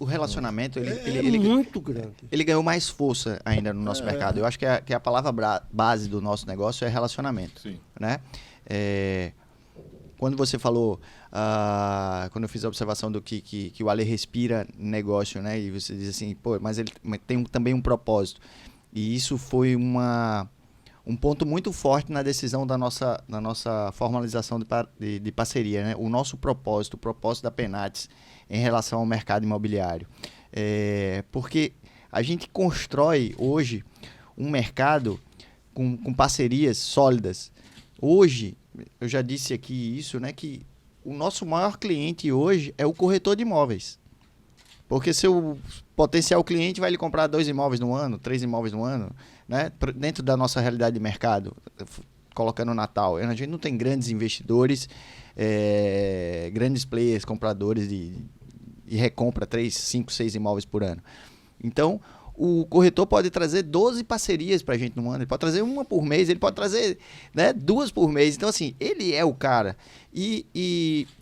o relacionamento ele muito grande. Ele ganhou mais força ainda no nosso mercado. Eu acho que a palavra base do nosso negócio é relacionamento. Sim. Né? Quando você falou, quando eu fiz a observação do que o Ale respira negócio, né? E você diz assim, pô, mas ele tem também um propósito. E isso foi um ponto muito forte na decisão da nossa formalização de parceria, né? O nosso propósito, o propósito da Penates em relação ao mercado imobiliário. Porque a gente constrói hoje um mercado com parcerias sólidas. Hoje, eu já disse aqui isso, né? Que o nosso maior cliente hoje é o corretor de imóveis. Porque seu potencial cliente vai lhe comprar 2 imóveis no ano, 3 imóveis no ano, né? Dentro da nossa realidade de mercado, colocando o Natal. A gente não tem grandes investidores, grandes players, compradores e recompra 3, 5, 6 imóveis por ano. Então, o corretor pode trazer 12 parcerias para a gente no ano. Ele pode trazer uma por mês, ele pode trazer, né, 2 por mês. Então, assim, ele é o cara. E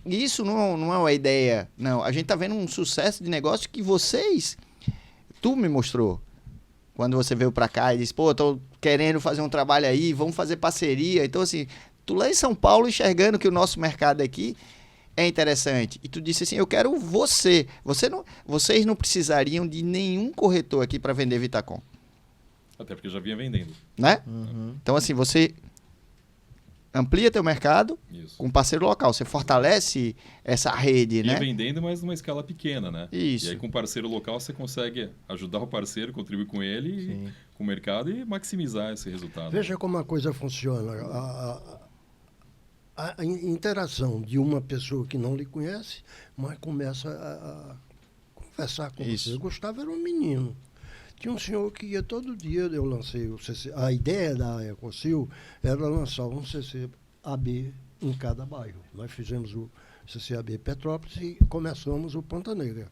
isso não é uma ideia, não. A gente tá vendo um sucesso de negócio que tu me mostrou. Quando você veio para cá e disse, pô, tô querendo fazer um trabalho aí, vamos fazer parceria. Então, assim, Tu lá em São Paulo enxergando que o nosso mercado aqui é interessante. E tu disse assim, eu quero você. Vocês não precisariam de nenhum corretor aqui para vender Vitacom. Até porque já vinha vendendo. Né? Então, assim, você amplia teu mercado Isso. com um parceiro local. Você fortalece essa rede, Ia né? vendendo, mas numa escala pequena, né? Isso. E aí com um parceiro local você consegue ajudar o parceiro, contribuir com ele, Sim. com o mercado e maximizar esse resultado. Veja como a coisa funciona. A interação de uma pessoa que não lhe conhece, mas começa a conversar com Isso. você. Gustavo era um menino. Tinha um senhor que ia todo dia, eu lancei o CC. A ideia da Ecosil era lançar um CCAB em cada bairro. Nós fizemos o CCAB Petrópolis e começamos o Ponta Negra.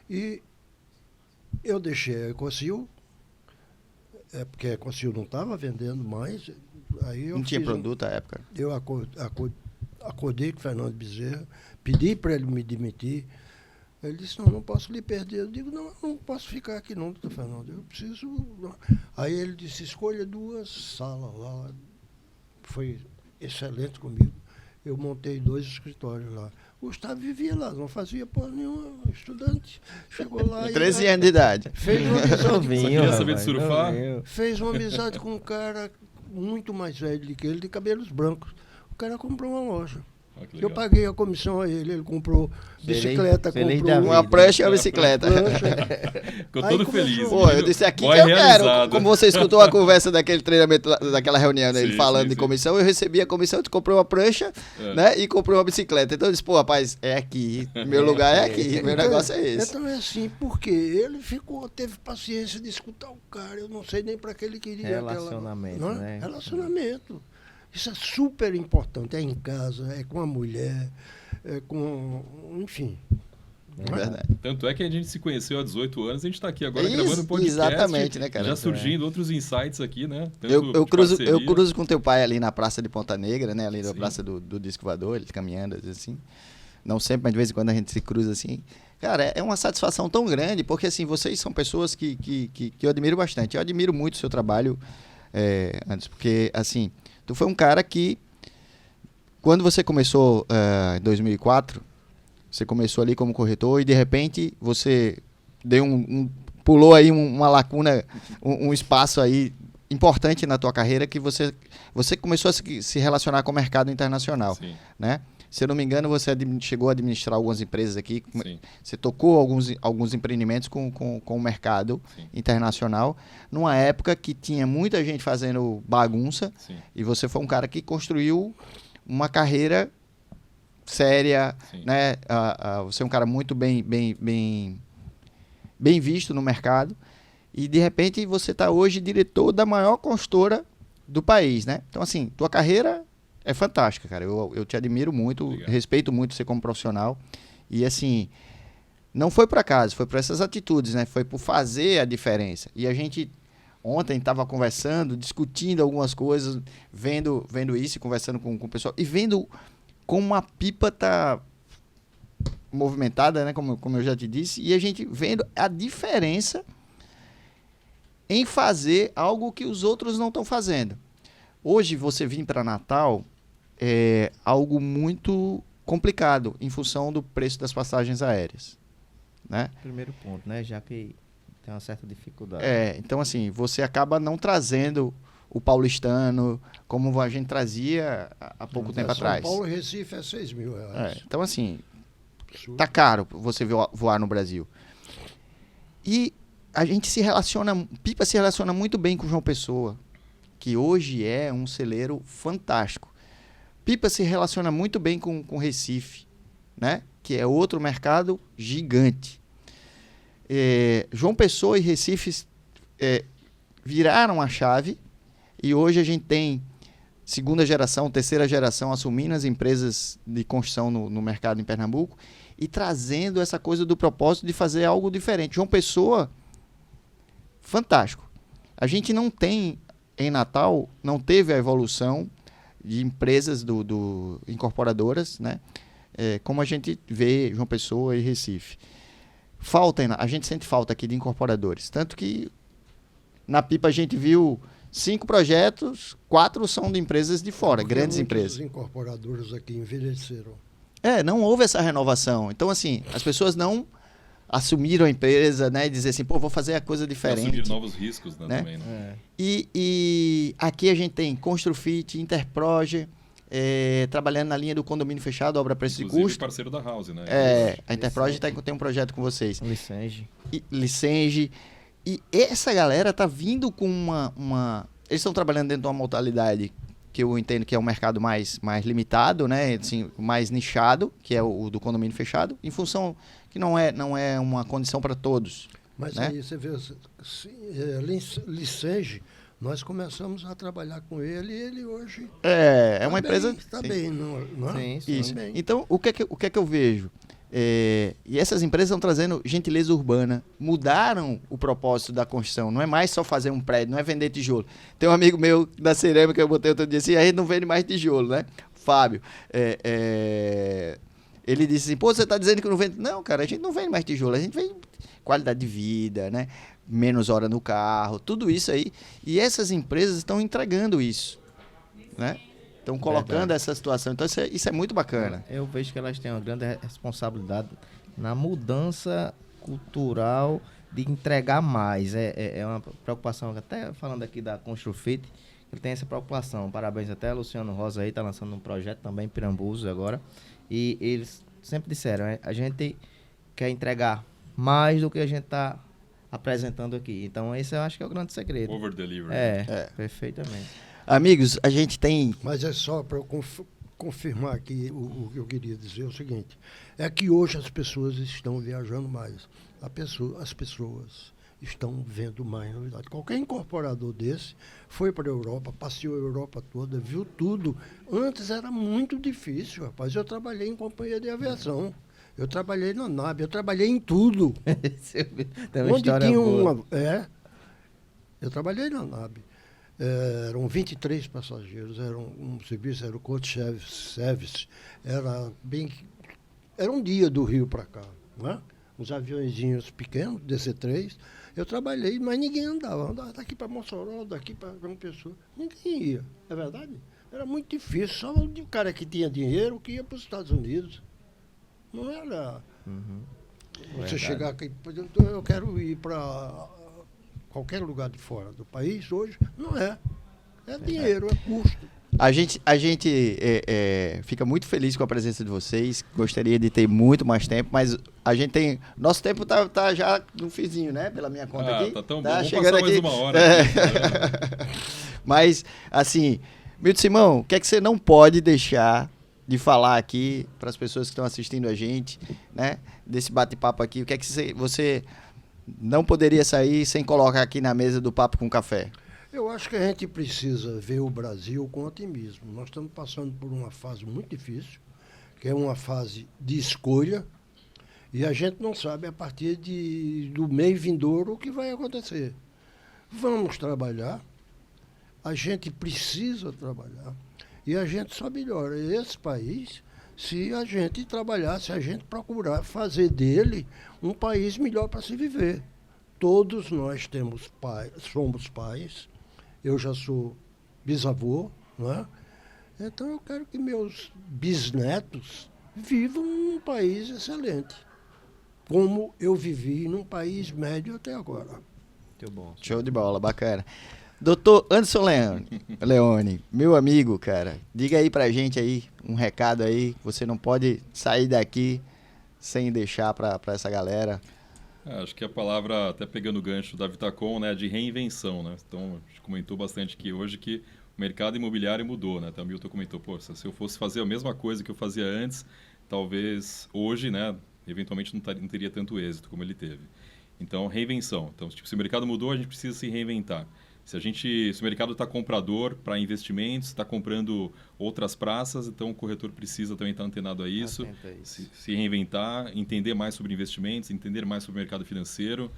E eu deixei a Ecosil, porque a Ecosil não estava vendendo mais. Aí eu Não tinha fiz produto à época. Eu acordei com o Fernando Bezerra, pedi para ele me demitir. Ele disse, não posso lhe perder. Eu digo, não posso ficar aqui não, doutor Fernando, eu preciso... Aí ele disse, escolha 2 salas lá. Foi excelente comigo. Eu montei 2 escritórios lá. Gustavo vivia lá, não fazia porra nenhuma, estudante. Chegou lá 13 anos de idade. fez uma amizade, Só queria saber de surfar. fez uma amizade com um cara muito mais velho do que ele, de cabelos brancos. O cara comprou uma loja. Ah, que Eu legal. paguei a comissão a ele, ele comprou bicicleta, feliz comprou da Uma vida. prancha e uma bicicleta. Ficou Aí todo começou. feliz. Pô, eu disse aqui que Boy eu quero. realizado. Como você escutou a conversa daquele treinamento, daquela reunião, né, ele Sim, falando sim, de sim. comissão, eu recebi a comissão, tu comprou uma prancha, né, e comprou uma bicicleta. Então eu disse, pô, rapaz, é aqui, meu lugar é aqui, meu negócio é esse. Então é assim, porque ele teve paciência de escutar o cara, eu não sei nem para que ele queria Relacionamento, aquela, né? Relacionamento. Isso é super importante, é em casa, é com a mulher, é com, enfim. É verdade. Tanto é que a gente se conheceu há 18 anos, a gente está aqui agora Isso, gravando um podcast. exatamente, né, cara? Já surgindo outros insights aqui, né? Tanto Eu de cruzo parceria. com teu pai ali na Praça de Ponta Negra, né? Ali na Sim. Praça do Disco Voador, ele caminhando assim. Não sempre, mas de vez em quando a gente se cruza assim. Cara, é uma satisfação tão grande, porque assim, vocês são pessoas que eu admiro bastante. Eu admiro muito o seu trabalho, Anderson, porque assim, tu foi um cara que, quando você começou em 2004, você começou ali como corretor e de repente você deu pulou aí uma lacuna, um espaço aí importante na tua carreira que você começou a se relacionar com o mercado internacional, Sim, né? Se eu não me engano, você chegou a administrar algumas empresas aqui, sim. você tocou alguns empreendimentos com o mercado Sim. internacional, numa época que tinha muita gente fazendo bagunça, Sim. e você foi um cara que construiu uma carreira séria, Sim. né? Você é um cara muito bem visto no mercado, e de repente você está hoje diretor da maior consultora do país, né? Então assim, tua carreira é fantástica, cara. Eu te admiro muito, Obrigado. respeito muito você como profissional, e assim, não foi por acaso, foi por essas atitudes, né? Foi por fazer a diferença. E a gente ontem estava conversando, discutindo algumas coisas, vendo isso, conversando com o pessoal, e vendo como a pipa tá movimentada, né? Como eu já te disse, e a gente vendo a diferença em fazer algo que os outros não estão fazendo. Hoje, você vir para Natal é algo muito complicado em função do preço das passagens aéreas, né? Primeiro ponto, né? Já que tem uma certa dificuldade. Então assim, você acaba não trazendo o paulistano como a gente trazia há pouco tempo atrás. São Paulo e Recife é R$6.000. Então assim, Absurdo. tá caro você voar no Brasil. E a gente Pipa se relaciona muito bem com João Pessoa, que hoje é um celeiro fantástico. Pipa se relaciona muito bem com Recife, né? Que é outro mercado gigante. João Pessoa e Recife viraram a chave, e hoje a gente tem segunda geração, terceira geração assumindo as empresas de construção no mercado em Pernambuco e trazendo essa coisa do propósito de fazer algo diferente. João Pessoa, fantástico. A gente não tem, em Natal, não teve a evolução de empresas incorporadoras, né? Como a gente vê João Pessoa e Recife. A gente sente falta aqui de incorporadores. Tanto que na Pipa a gente viu 5 projetos, 4 são de empresas de fora, Porque grandes muitos empresas. incorporadores aqui envelheceram. Não houve essa renovação. Então, assim, as pessoas não assumiram a empresa, né? E dizer assim, pô, vou fazer a coisa diferente. Assumir novos riscos, né? Também, né? É. E aqui a gente tem Construfit, Interproje, trabalhando na linha do condomínio fechado, obra preço de Inclusive custo. parceiro da House, né? A Interproje tem um projeto com vocês. License. License. E essa galera tá vindo com uma... Eles estão trabalhando dentro de uma modalidade que eu entendo que é um mercado mais limitado, né? Assim, mais nichado, que é o do condomínio fechado, em função que não é uma condição para todos. Mas né? aí você vê, License, nós começamos a trabalhar com ele e ele hoje É uma bem, empresa... está Sim. bem, não é? Sim, sim. Isso. bem. Então, o que é que eu vejo? E essas empresas estão trazendo gentileza urbana, mudaram o propósito da construção. Não é mais só fazer um prédio, não é vender tijolo. Tem um amigo meu da cerâmica que eu botei outro dia assim, a gente não vende mais tijolo, né? Fábio. Ele disse assim, pô, você está dizendo que não vende? Não, cara, a gente não vende mais tijolo, a gente vende qualidade de vida, né? Menos hora no carro, tudo isso aí. E essas empresas estão entregando isso, né? Estão colocando Verdade. essa situação. Então, isso é muito bacana. Eu vejo que elas têm uma grande responsabilidade na mudança cultural de entregar mais. É uma preocupação, até falando aqui da Construfit, ele tem essa preocupação. Parabéns até a Luciano Rosa aí, está lançando um projeto também em Pirambusos agora. E eles sempre disseram, a gente quer entregar mais do que a gente está apresentando aqui. Então, esse eu acho que é o grande segredo. Over delivery. Perfeitamente. Amigos, a gente tem... Mas é só para eu confirmar aqui o que eu queria dizer, é o seguinte, é que hoje as pessoas estão viajando mais, as pessoas estão vendo mais novidade. Qualquer incorporador desse foi para a Europa, passeou a Europa toda, viu tudo. Antes era muito difícil, rapaz. Eu trabalhei em companhia de aviação, eu trabalhei na NAB, eu trabalhei em tudo. Tem uma Onde história tinha boa. eu trabalhei na NAB. Eram 23 passageiros, era um serviço, era o coach service, era um dia do Rio para cá, né? Uns aviõezinhos pequenos, DC-3. Eu trabalhei, mas ninguém andava daqui para Mossoró, daqui para João Pessoa, ninguém ia, é verdade? Era muito difícil, só o cara que tinha dinheiro que ia para os Estados Unidos. Não era você Verdade. chegar aqui, eu quero ir para qualquer lugar de fora do país hoje, não é. É dinheiro, é custo. A gente fica muito feliz com a presença de vocês. Gostaria de ter muito mais tempo, mas a gente tem... Nosso tempo tá já no fizinho, né? Pela minha conta aqui. Tá tão bom. Vamos chegando passar mais aqui. uma hora. Aqui, Mas, assim, Milton Simão, o que é que você não pode deixar de falar aqui para as pessoas que estão assistindo a gente, né? Desse bate-papo aqui. O que é que você não poderia sair sem colocar aqui na mesa do Papo com Café? Eu acho que a gente precisa ver o Brasil com otimismo. Nós estamos passando por uma fase muito difícil, que é uma fase de escolha, e a gente não sabe a partir do mês vindouro o que vai acontecer. Vamos trabalhar, a gente precisa trabalhar, e a gente só melhora esse país se a gente trabalhar, se a gente procurar fazer dele um país melhor para se viver. Todos nós somos pais. Eu já sou bisavô, não é? Então eu quero que meus bisnetos vivam num país excelente, como eu vivi num país médio até agora. Muito bom. Show de bola, bacana. Doutor Anderson Leone, meu amigo, cara, diga aí pra gente aí, um recado aí, você não pode sair daqui sem deixar pra essa galera. Acho que a palavra, até pegando o gancho da Vitacom, né, de reinvenção, né? Então, a gente comentou bastante aqui hoje que o mercado imobiliário mudou, né? Então, o Milton comentou, pô, se eu fosse fazer a mesma coisa que eu fazia antes, talvez hoje, né, eventualmente não teria tanto êxito como ele teve. Então, reinvenção. Então, tipo, se o mercado mudou, a gente precisa se reinventar. Se o mercado está comprador para investimentos, está comprando outras praças, então o corretor precisa também estar antenado a isso, se reinventar, entender mais sobre investimentos, entender mais sobre o mercado financeiro,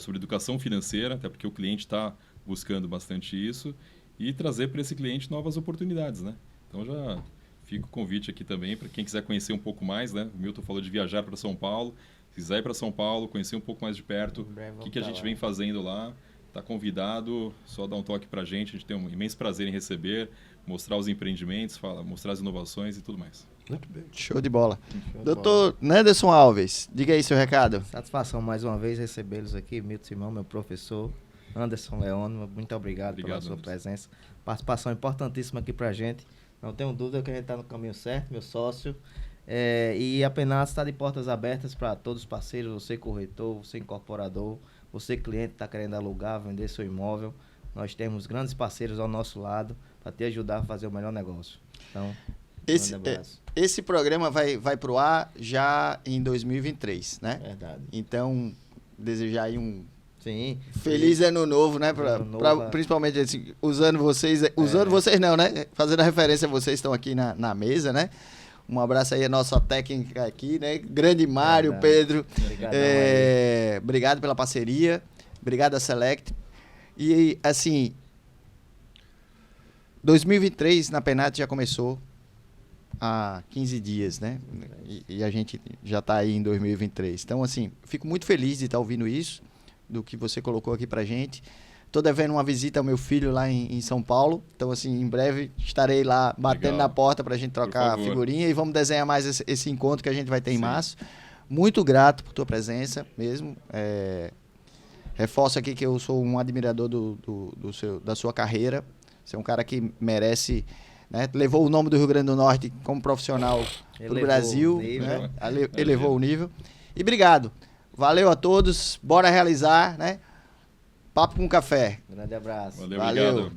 sobre educação financeira, até porque o cliente está buscando bastante isso, e trazer para esse cliente novas oportunidades, né? Então já fica o convite aqui também para quem quiser conhecer um pouco mais, né? O Milton falou de viajar para São Paulo, se quiser ir para São Paulo, conhecer um pouco mais de perto o que a gente vem fazendo lá. Tá convidado, só dá um toque pra gente. A gente tem um imenso prazer em receber, mostrar os empreendimentos, mostrar as inovações e tudo mais. Muito bem. Show de bola. Show de Doutor Nanderson Alves, diga aí seu recado. Satisfação mais uma vez recebê-los aqui, Milton Simão, meu professor, Anderson Leônimo, muito obrigado pela sua Anderson. presença. Participação importantíssima aqui pra gente. Não tenho dúvida que a gente está no caminho certo, meu sócio. E a Penas está de portas abertas para todos os parceiros, você corretor, você incorporador, você cliente que está querendo alugar, vender seu imóvel. Nós temos grandes parceiros ao nosso lado para te ajudar a fazer o melhor negócio. Então, Esse programa vai pro ar já em 2023, né? Verdade. Então, desejar aí um Sim. feliz ano novo, né? Principalmente assim, usando vocês não, né? Fazendo a referência a vocês estão aqui na mesa, né? Um abraço aí a nossa técnica aqui, né? Grande Mário, Pedro. Obrigado pela parceria. Obrigado a Select. E assim, 2023 na Penat já começou há 15 dias, né? E a gente já está aí em 2023. Então, assim, fico muito feliz de estar ouvindo isso, do que você colocou aqui pra gente. Tô devendo uma visita ao meu filho lá em São Paulo. Então, assim, em breve estarei lá batendo na porta pra gente trocar a figurinha e vamos desenhar mais esse encontro que a gente vai ter em março. Muito grato por tua presença mesmo. Reforço aqui que eu sou um admirador da sua carreira. Você é um cara que merece, né? Levou o nome do Rio Grande do Norte como profissional para o Brasil. Né? Elevou o nível. E obrigado. Valeu a todos. Bora realizar, né? Papo com café. Grande abraço. Valeu. Obrigado.